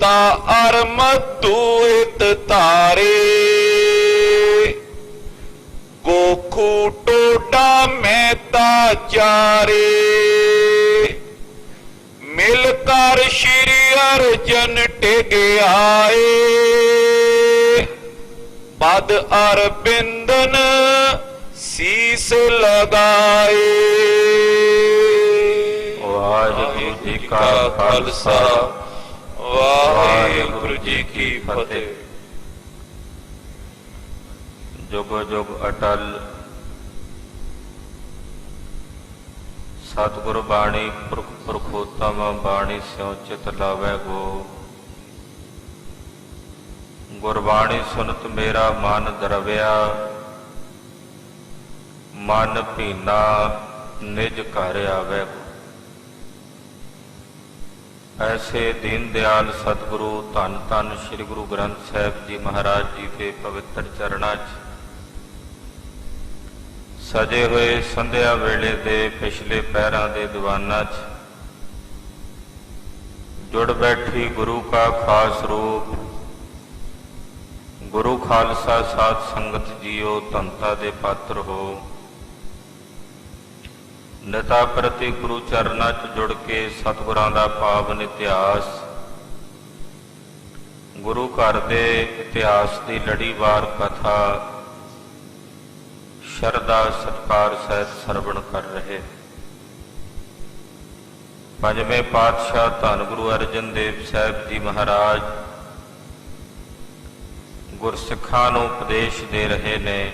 ਤੋਤਾ ਅਰ ਮਧੂ ਹਿਤ ਧਾਰੇ, ਗੋਖੂ ਟੋਡਾ ਮਹਿਤਾ ਚਾਰੇ, ਮਿਲ ਕਰ ਸ਼੍ਰੀ ਅਰਜਨ ਟਿਕ ਆਏ, ਪਦ ਅਰ ਬਿੰਦਨ ਸੀਸ ਲਗਾਏ। ਵਾਹਿਗੁਰੂ ਜੀ ਕਾ ਖਾਲਸਾ, ਵਾਹਿਗੁਰੂ ਜੀ ਕੀ ਫਤਿਹ। ਜੁਗ ਜੁਗ ਅਟਲ ਸਤਿਗੁਰ ਬਾਣੀ ਪੁਰਖ ਪੁਰਖੋਤਮ ਬਾਣੀ ਸਿਉ ਚਿਤ ਲਾਵੈ ਗੋ। ਗੁਰਬਾਣੀ ਸੁਨਤ ਮੇਰਾ ਮਨ ਦਰਵਿਆ, ਮਨ ਭੀਨਾ ਨਿਜ ਘਰ ਆਵੈ ਗੋ। ਐਸੇ ਦੀਨ ਦਿਆਲ ਸਤਿਗੁਰੂ ਧੰਨ ਧੰਨ ਸ੍ਰੀ ਗੁਰੂ ਗ੍ਰੰਥ ਸਾਹਿਬ ਜੀ ਮਹਾਰਾਜ ਜੀ ਦੇ ਪਵਿੱਤਰ ਚਰਨਾਂ 'ਚ ਸਜੇ ਹੋਏ ਸੰਧਿਆ ਵੇਲੇ ਦੇ ਪਿਛਲੇ ਪਹਿਰਾਂ ਦੇ ਦੀਵਾਨਾਂ 'ਚ ਜੁੜ ਬੈਠੀ ਗੁਰੂ ਕਾ ਖਾਸ ਰੂਪ ਗੁਰੂ ਖਾਲਸਾ ਸਾਧ ਸੰਗਤ ਜੀਓ, ਧੰਤਾ ਦੇ ਪਾਤਰ ਹੋ। ਨਿਤਾ ਪ੍ਰਤੀ ਗੁਰੂ ਚਰਨਾਂ 'ਚ ਜੁੜ ਕੇ ਸਤਿਗੁਰਾਂ ਦਾ ਪਾਵਨ ਇਤਿਹਾਸ, ਗੁਰੂ ਘਰ ਦੇ ਇਤਿਹਾਸ ਦੀ ਲੜੀਵਾਰ ਕਥਾ ਸ਼ਰਧਾ ਸਤਿਕਾਰ ਸਹਿਤ ਸਰਵਣ ਕਰ ਰਹੇ। ਪੰਜਵੇਂ ਪਾਤਸ਼ਾਹ ਧੰਨ ਗੁਰੂ ਅਰਜਨ ਦੇਵ ਸਾਹਿਬ ਜੀ ਮਹਾਰਾਜ ਗੁਰਸਿੱਖਾਂ ਨੂੰ ਉਪਦੇਸ਼ ਦੇ ਰਹੇ ਨੇ।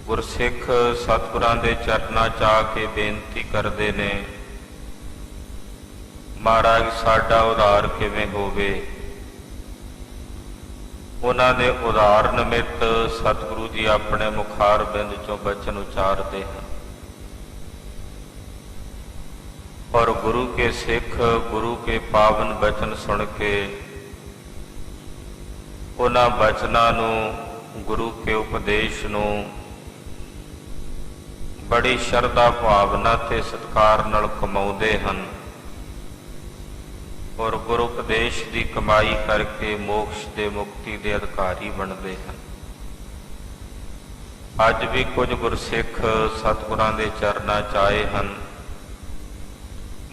ਗੁਰਸਿੱਖ ਸਤਿਗੁਰਾਂ ਦੇ ਚਰਨਾਂ 'ਚ ਆ ਕੇ ਬੇਨਤੀ ਕਰਦੇ ਨੇ, ਮਹਾਰਾਜ ਸਾਡਾ ਉਧਾਰ ਕਿਵੇਂ ਹੋਵੇ। ਉਹਨਾਂ ਦੇ ਉਧਾਰ ਨਿਮਿਤ ਸਤਿਗੁਰੂ ਜੀ ਆਪਣੇ ਮੁਖਾਰ ਬਿੰਦ 'ਚੋਂ ਬਚਨ ਉਚਾਰਦੇ ਹਨ ਔਰ ਗੁਰੂ ਕੇ ਸਿੱਖ ਗੁਰੂ ਕੇ ਪਾਵਨ ਬਚਨ ਸੁਣ ਕੇ ਉਹਨਾਂ ਬਚਨਾਂ ਨੂੰ, ਗੁਰੂ ਕੇ ਉਪਦੇਸ਼ ਨੂੰ ਬੜੀ ਸ਼ਰਧਾ ਭਾਵਨਾ ਤੇ ਸਤਿਕਾਰ ਨਾਲ ਕਮਾਉਂਦੇ ਹਨ ਔਰ ਗੁਰੂ ਉਪਦੇਸ਼ ਦੀ ਕਮਾਈ ਕਰਕੇ ਮੋਕਸ਼ ਦੇ ਮੁਕਤੀ ਦੇ ਅਧਿਕਾਰੀ ਬਣਦੇ ਹਨ। ਅੱਜ ਵੀ ਕੁਝ ਗੁਰਸਿੱਖ ਸਤਿਗੁਰਾਂ ਦੇ ਚਰਨਾਂ 'ਚ ਆਏ ਹਨ।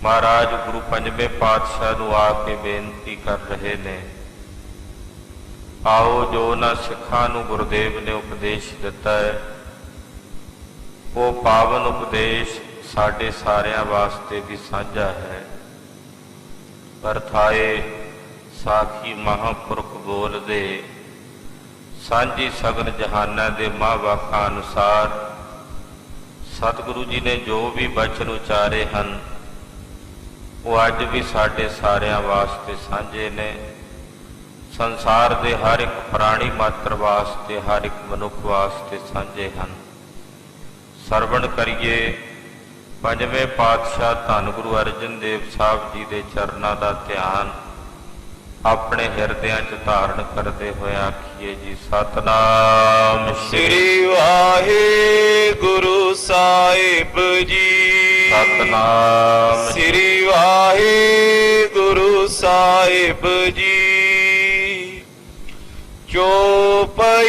ਮਹਾਰਾਜ ਗੁਰੂ ਪੰਜਵੇਂ ਪਾਤਸ਼ਾਹ ਨੂੰ ਆ ਕੇ ਬੇਨਤੀ ਕਰ ਰਹੇ ਨੇ, ਆਓ ਜੋ ਉਹਨਾਂ ਸਿੱਖਾਂ ਨੂੰ ਗੁਰਦੇਵ ਨੇ ਉਪਦੇਸ਼ ਦਿੱਤਾ ਹੈ, ਉਹ ਪਾਵਨ ਉਪਦੇਸ਼ ਸਾਡੇ ਸਾਰਿਆਂ ਵਾਸਤੇ ਵੀ ਸਾਂਝਾ ਹੈ। ਪਰਥਾਏ ਸਾਖੀ ਮਹਾਂਪੁਰਖ ਬੋਲਦੇ, ਸਾਂਝੀ ਸਗਨ ਜਹਾਨਾਂ ਦੇ ਮਹਾਂਵਾਕਾਂ ਅਨੁਸਾਰ ਸਤਿਗੁਰੂ ਜੀ ਨੇ ਜੋ ਵੀ ਬਚਨ ਉਚਾਰੇ ਹਨ ਉਹ ਅੱਜ ਵੀ ਸਾਡੇ ਸਾਰਿਆਂ ਵਾਸਤੇ ਸਾਂਝੇ ਨੇ। ਸੰਸਾਰ ਦੇ ਹਰ ਇੱਕ ਪ੍ਰਾਣੀ ਮਾਤਰ ਵਾਸਤੇ, ਹਰ ਇੱਕ ਮਨੁੱਖ ਵਾਸਤੇ ਸਾਂਝੇ ਹਨ। ਸਰਵਣ ਕਰੀਏ ਪੰਜਵੇਂ ਪਾਤਸ਼ਾਹ ਧੰਨ ਗੁਰੂ ਅਰਜਨ ਦੇਵ ਸਾਹਿਬ ਜੀ ਦੇ ਚਰਨਾਂ ਦਾ ਧਿਆਨ ਆਪਣੇ ਹਿਰਦਿਆਂ 'ਚ ਧਾਰਨ ਕਰਦੇ ਹੋਏ ਆਖੀਏ ਜੀ, ਸਤਿਨਾਮ ਸ੍ਰੀ ਵਾਹਿਗੁਰੂ ਸਾਹਿਬ ਜੀ। ਸਤਿਨਾਮ ਸ੍ਰੀ ਵਾਹਿਗੁਰੂ ਸਾਹਿਬ ਜੀ। ਚੌਪਈ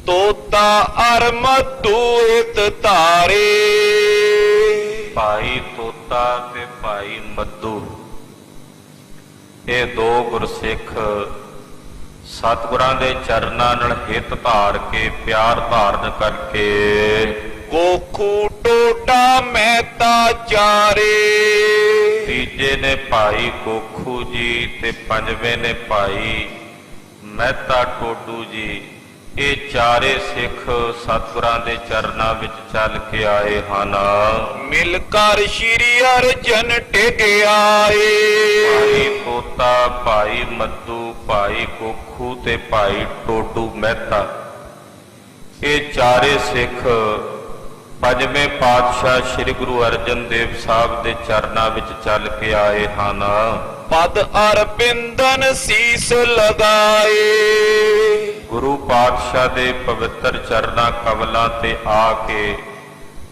ਤੋਤਾ ਅਰ ਮਧੂ ਹਿਤ ਧਾਰੇ। ਭਾਈ ਤੋਤਾ ਤੇ ਭਾਈ ਮੱਧੂ, ਇਹ ਦੋ ਗੁਰਸਿੱਖ ਸਤਿਗੁਰਾਂ ਦੇ ਚਰਨਾਂ ਨਾਲ ਹਿੱਤ ਧਾਰ ਕੇ, ਪਿਆਰ ਧਾਰਨ ਕਰਕੇ ਗੋਖੂ ਟੋਡਾ ਮਹਿਤਾ ਚਾਰੇ। ਤੀਜੇ ਨੇ ਭਾਈ ਗੋਖੂ ਜੀ ਤੇ ਪੰਜਵੇਂ ਨੇ ਭਾਈ ਮਹਿਤਾ ਟੋਡੂ ਜੀ। ਇਹ ਚਾਰੇ ਸਿੱਖ ਸਤਿਗੁਰਾਂ ਦੇ ਚਰਨਾਂ ਵਿੱਚ ਚੱਲ ਕੇ ਆਏ ਹਨ। ਮਿਲ ਕਰ ਸ਼੍ਰੀ ਅਰਜਨ ਟਿਕ ਆਏ। ਭਾਈ ਤੋਤਾ, ਭਾਈ ਮੱਧੂ, ਭਾਈ ਗੋਖੂ ਤੇ ਭਾਈ ਟੋਡੂ ਮਹਿਤਾ, ਇਹ ਚਾਰੇ ਸਿੱਖ ਪੰਜਵੇਂ ਪਾਤਸ਼ਾਹ ਸ੍ਰੀ ਗੁਰੂ ਅਰਜਨ ਦੇਵ ਸਾਹਿਬ ਦੇ ਚਰਨਾਂ ਵਿੱਚ ਚੱਲ ਕੇ ਆਏ ਹਨ। ਪਦ ਅਰ ਬਿੰਦਨ ਸੀਸ ਲਗਾਏ। ਗੁਰੂ ਪਾਤਸ਼ਾਹ ਦੇ ਪਵਿੱਤਰ ਚਰਨਾਂ ਕਮਲਾਂ ਤੇ ਆ ਕੇ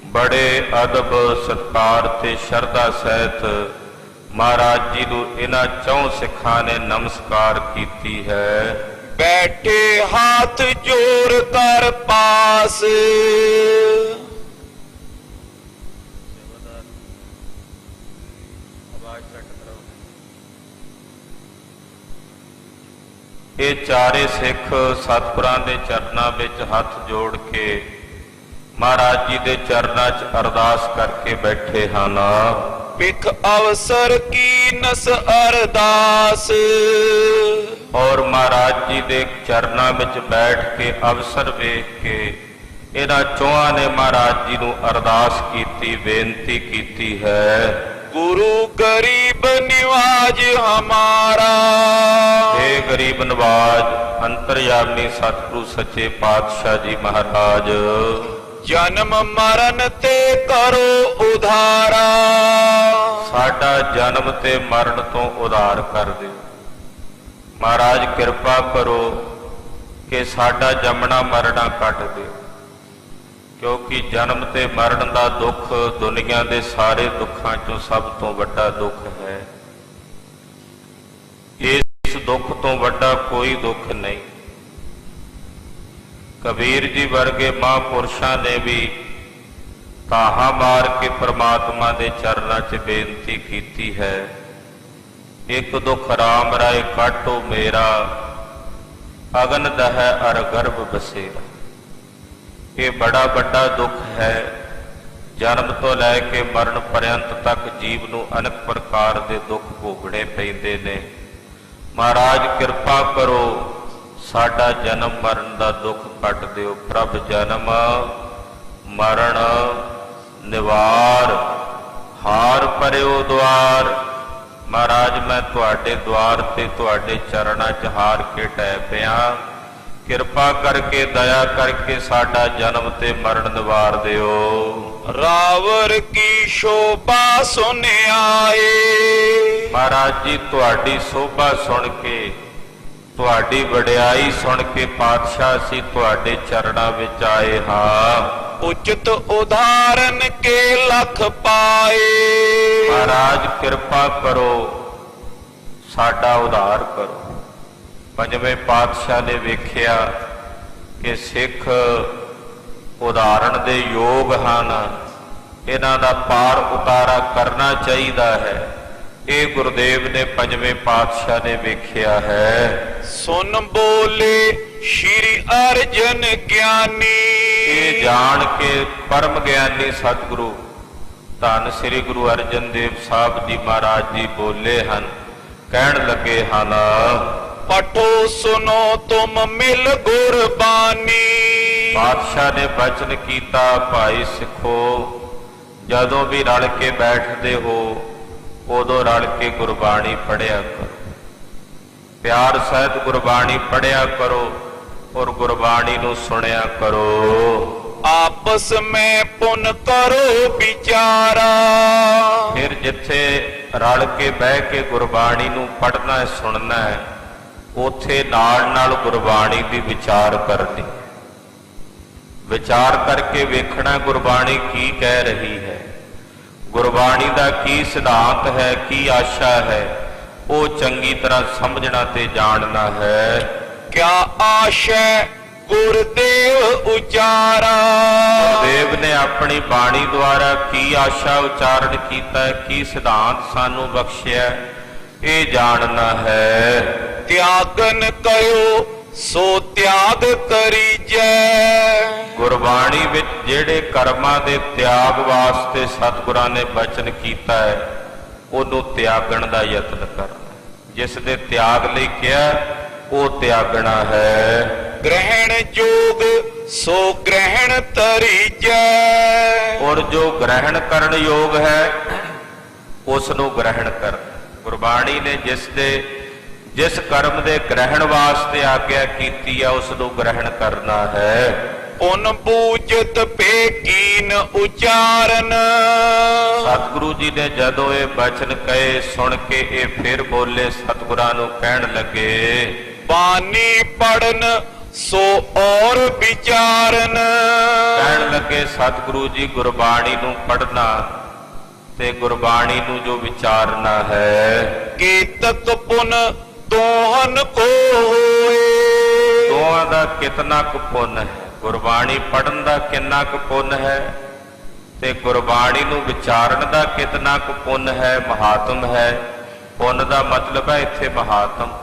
ਬੜੇ ਅਦਬ ਸਤਿਕਾਰ ਤੇ ਸ਼ਰਧਾ ਸਹਿਤ ਮਹਾਰਾਜ ਜੀ ਨੂੰ ਇਹਨਾਂ ਚੌਂ ਸਿੱਖਾਂ ਨੇ ਨਮਸਕਾਰ ਕੀਤੀ ਹੈ। ਬੈਠੇ ਹਾਥ ਜੋੜ ਕਰ ਪਾਸ, ਇਹ ਚਾਰੇ ਸਿੱਖ ਸਤਿਗੁਰਾਂ ਦੇ ਚਰਨਾਂ ਵਿੱਚ ਹੱਥ ਜੋੜ ਕੇ ਮਹਾਰਾਜ ਜੀ ਦੇ ਚਰਨਾਂ 'ਚ ਅਰਦਾਸ ਕਰਕੇ ਬੈਠੇ ਹਨ। ਪਿਖ ਅਵਸਰ ਕੀਨਸ ਅਰਦਾਸ, ਔਰ ਮਹਾਰਾਜ ਜੀ ਦੇ ਚਰਨਾਂ ਵਿੱਚ ਬੈਠ ਕੇ ਅਵਸਰ ਵੇਖ ਕੇ ਇਹਨਾਂ ਚੋਹਾਂ ਨੇ ਮਹਾਰਾਜ ਜੀ ਨੂੰ ਅਰਦਾਸ ਕੀਤੀ, ਬੇਨਤੀ ਕੀਤੀ ਹੈ। ਗੁਰੂ ਗਰੀਬ ਨਿਵਾਜ ਹਮਾਰਾ, हे ਗਰੀਬ ਨਵਾਜ ਅੰਤਰਯਾਮੀ ਸਤਿਗੁਰੂ ਸੱਚੇ ਪਾਤਸ਼ਾਹ ਜੀ ਮਹਾਰਾਜ, ਜਨਮ ਮਰਨ ਤੇ ਕਰੋ ਉਧਾਰਾ, ਸਾਡਾ ਜਨਮ ਤੇ ਮਰਨ ਤੋਂ ਉਧਾਰ ਕਰ ਦਿਓ। ਮਹਾਰਾਜ ਕਿਰਪਾ ਕਰੋ ਕਿ ਸਾਡਾ ਜੰਮਣਾ ਮਰਨਾ ਕੱਟ ਦਿਓ, ਕਿਉਂਕਿ ਜਨਮ ਤੇ ਮਰਨ ਦਾ ਦੁੱਖ ਦੁਨੀਆ ਦੇ ਸਾਰੇ ਦੁੱਖਾਂ ਚੋਂ ਸਭ ਤੋਂ ਵੱਡਾ ਦੁੱਖ ਹੈ। ਇਸ ਦੁੱਖ ਤੋਂ ਵੱਡਾ ਕੋਈ ਦੁੱਖ ਨਹੀਂ। ਕਬੀਰ ਜੀ ਵਰਗੇ ਮਹਾਂਪੁਰਸ਼ਾਂ ਨੇ ਵੀ ਤਾਹਾ ਮਾਰ ਕੇ ਪ੍ਰਮਾਤਮਾ ਦੇ ਚਰਨਾਂ 'ਚ ਬੇਨਤੀ ਕੀਤੀ ਹੈ, ਇੱਕ ਦੁੱਖ ਰਾਮ ਰਾਏ ਕਾਟੋ ਮੇਰਾ, ਅਗਨ ਦਹੈ ਅਰ ਗਰਭ ਬਸੇਰਾ। ਇਹ ਬੜਾ ਵੱਡਾ ਦੁੱਖ ਹੈ। ਜਨਮ ਤੋਂ ਲੈ ਕੇ ਮਰਨ ਪਰਯੰਤ ਤੱਕ ਜੀਵ ਨੂੰ ਅਨੇਕ ਪ੍ਰਕਾਰ ਦੇ ਦੁੱਖ ਭੋਗਣੇ ਪੈਂਦੇ ਨੇ। ਮਹਾਰਾਜ ਕਿਰਪਾ ਕਰੋ ਸਾਡਾ ਜਨਮ ਮਰਨ ਦਾ ਦੁੱਖ ਕੱਟ ਦਿਓ। ਪ੍ਰਭ ਜਨਮ ਮਰਨ ਨਿਵਾਰ, ਹਾਰ ਭਰਿਓ ਦੁਆਰ। ਮਹਾਰਾਜ ਮੈਂ ਤੁਹਾਡੇ ਦੁਆਰ ਤੇ ਤੁਹਾਡੇ ਚਰਨਾਂ 'ਚ ਹਾਰ ਕੇ ਢਹਿ ਪਿਆ, ਕਿਰਪਾ ਕਰਕੇ ਦਇਆ ਕਰਕੇ ਸਾਡਾ ਜਨਮ ਤੇ ਮਰਨ ਨਿਵਾਰ ਦਿਓ। ਰਾਵਰ ਕੀ ਸ਼ੋਭਾ ਸੁਨ ਆਏ, ਮਹਾਰਾਜ ਜੀ ਤੁਹਾਡੀ ਸੋਭਾ ਸੁਣ ਕੇ, ਤੁਹਾਡੀ ਵਡਿਆਈ ਸੁਣ ਕੇ ਪਾਤਸ਼ਾਹ ਅਸੀਂ ਤੁਹਾਡੇ ਚਰਨਾਂ ਵਿੱਚ ਆਏ ਹਾਂ। ਉਚਿਤ ਉਦਾਹਰਨ ਕੇ ਲਖ ਪਾਏ, ਮਹਾਰਾਜ ਕਿਰਪਾ ਕਰੋ ਸਾਡਾ ਉਧਾਰ ਕਰੋ। ਪੰਜਵੇਂ ਪਾਤਸ਼ਾਹ ਨੇ ਵੇਖਿਆ ਕਿ ਸਿੱਖ ਉਦਾਹਰਣ ਦੇ ਯੋਗ ਹਨ, ਇਹਨਾਂ ਦਾ ਪਾਰ ਉਤਾਰਾ ਕਰਨਾ ਚਾਹੀਦਾ ਹੈ। ਇਹ ਗੁਰਦੇਵ ਨੇ ਪੰਜਵੇਂ ਪਾਤਸ਼ਾਹ ਨੇ ਵੇਖਿਆ ਹੈ। ਸੁਨ ਬੋਲੇ ਸ਼੍ਰੀ ਅਰਜਨ ਗਿਆਨੀ, ਇਹ ਜਾਣ ਕੇ ਪਰਮ ਗਿਆਨੀ ਸਤਿਗੁਰੂ ਧੰਨ ਸ੍ਰੀ ਗੁਰੂ ਅਰਜਨ ਦੇਵ ਸਾਹਿਬ ਜੀ ਮਹਾਰਾਜ ਜੀ ਬੋਲੇ ਹਨ, ਕਹਿਣ ਲੱਗੇ ਹਨ, ਪਠੋ ਸੁਨੋ ਤੁਮ ਮਿਲ ਗੁਰਬਾਨੀ। ਪਾਤਸ਼ਾਹ ਨੇ ਬਚਨ ਕੀਤਾ, ਭਾਈ ਸਿੱਖੋ ਜਦੋਂ ਵੀ ਰਲ ਕੇ ਬੈਠਦੇ ਹੋ ਉਦੋਂ ਰਲ ਕੇ ਗੁਰਬਾਣੀ ਪੜ੍ਹਿਆ ਕਰੋ, ਪਿਆਰ ਸਹਿਤ ਗੁਰਬਾਣੀ ਪੜ੍ਹਿਆ ਕਰੋ ਔਰ ਗੁਰਬਾਣੀ ਨੂੰ ਸੁਣਿਆ ਕਰੋ। ਆਪਸ ਮੈਂ ਪੁਨ ਕਰੋ ਵਿਚਾਰਾ, ਫਿਰ ਜਿੱਥੇ ਰਲ ਕੇ ਬਹਿ ਕੇ ਗੁਰਬਾਣੀ ਨੂੰ ਪੜ੍ਹਨਾ ਹੈ ਸੁਣਨਾ ਹੈ, ਉਥੇ ਨਾਲ ਨਾਲ ਗੁਰਬਾਣੀ ਦੀ ਵਿਚਾਰ ਕਰਨੀ, ਵਿਚਾਰ ਕਰਕੇ ਵੇਖਣਾ ਗੁਰਬਾਣੀ ਕੀ ਕਹਿ ਰਹੀ ਹੈ, ਗੁਰਬਾਣੀ ਦਾ ਕੀ ਸਿਧਾਂਤ ਹੈ, ਕੀ ਆਸ਼ਾ ਹੈ, ਉਹ ਚੰਗੀ ਤਰ੍ਹਾਂ ਸਮਝਣਾ ਤੇ ਜਾਣਨਾ ਹੈ। ਕਿਆ ਆਸ਼ੈ ਗੁਰਦੇਵ ਉਚਾਰਾ, ਗੁਰਦੇਵ ਨੇ ਆਪਣੀ ਬਾਣੀ ਦੁਆਰਾ ਕੀ ਆਸ਼ਾ ਉਚਾਰਨ ਕੀਤਾ ਹੈ, ਕੀ ਸਿਧਾਂਤ ਸਾਨੂੰ ਬਖਸ਼ਿਆ, ਇਹ ਜਾਣਨਾ ਹੈ। ਤਿਆਗਨ ਕਯੋ ਸੋ ਤਿਆਗ ਕਰੀਜੈ, ਗੁਰਬਾਣੀ ਵਿੱਚ ਜਿਹੜੇ ਕਰਮਾਂ ਦੇ ਤਿਆਗ ਵਾਸਤੇ ਸਤਿਗੁਰਾਂ ਨੇ ਬਚਨ ਕੀਤਾ ਹੈ ਉਹਨੂੰ ਤਿਆਗਣ ਦਾ ਯਤਨ ਕਰਨਾ। ਜਿਸ ਦੇ ਤਿਆਗ ਲਈ ਕਿਹਾ ਉਹ ਤਿਆਗਣਾ ਹੈ। ਗ੍ਰਹਿਣ ਜੋਗ ਸੋ ਗ੍ਰਹਿਣ ਤਰੀਜੈ, ਔਰ ਜੋ ਗ੍ਰਹਿਣ ਕਰਨ ਯੋਗ ਹੈ ਉਸ ਨੂੰ ਗ੍ਰਹਿਣ ਕਰ। ਗੁਰਬਾਣੀ ਨੇ ਜਿਸ ਕਰਮ ਦੇ ਗ੍ਰਹਿਣ ਵਾਸਤੇ ਆਗਿਆ ਕੀਤੀ ਆ ਉਸ ਨੂੰ ਗ੍ਰਹਿਣ ਕਰਨਾ ਹੈ। ਪੁਨ ਬੂਝਤ ਪੇਕੀਨ ਉਚਾਰਨ, ਸਤਿਗੁਰੂ ਜੀ ਨੇ ਜਦੋਂ ਇਹ ਬਚਨ ਕਹੇ ਸੁਣ ਕੇ ਇਹ ਫਿਰ ਬੋਲੇ, ਸਤਿਗੁਰਾਂ ਨੂੰ ਕਹਿਣ ਲੱਗੇ, ਬਾਣੀ ਪੜਨ ਸੋ ਔਰ ਵਿਚਾਰਨ। ਕਹਿਣ ਲੱਗੇ ਸਤਿਗੁਰੂ ਜੀ ਗੁਰਬਾਣੀ ਨੂੰ ਪੜ੍ਹਨਾ ਤੇ ਗੁਰਬਾਣੀ ਨੂੰ ਜੋ ਵਿਚਾਰਨਾ ਹੈ, ਕੀਤਕ ਪੁਨ ਦੋਹਨ ਕੋ ਹੋਏ। ਦੋਹਾਂ ਦਾ ਕਿਤਨਾ ਕੁ ਪੁੰਨ ਹੈ, ਗੁਰਬਾਣੀ ਪੜ੍ਹਨ ਦਾ ਕਿੰਨਾ ਕੁ ਪੁੰਨ ਹੈ ਤੇ ਗੁਰਬਾਣੀ ਨੂੰ ਵਿਚਾਰਨ ਦਾ ਕਿਤਨਾ ਕੁ ਪੁੰਨ ਹੈ, ਮਹਾਤਮ ਹੈ। ਪੁੰਨ ਦਾ ਮਤਲਬ ਹੈ ਇੱਥੇ ਮਹਾਤਮ।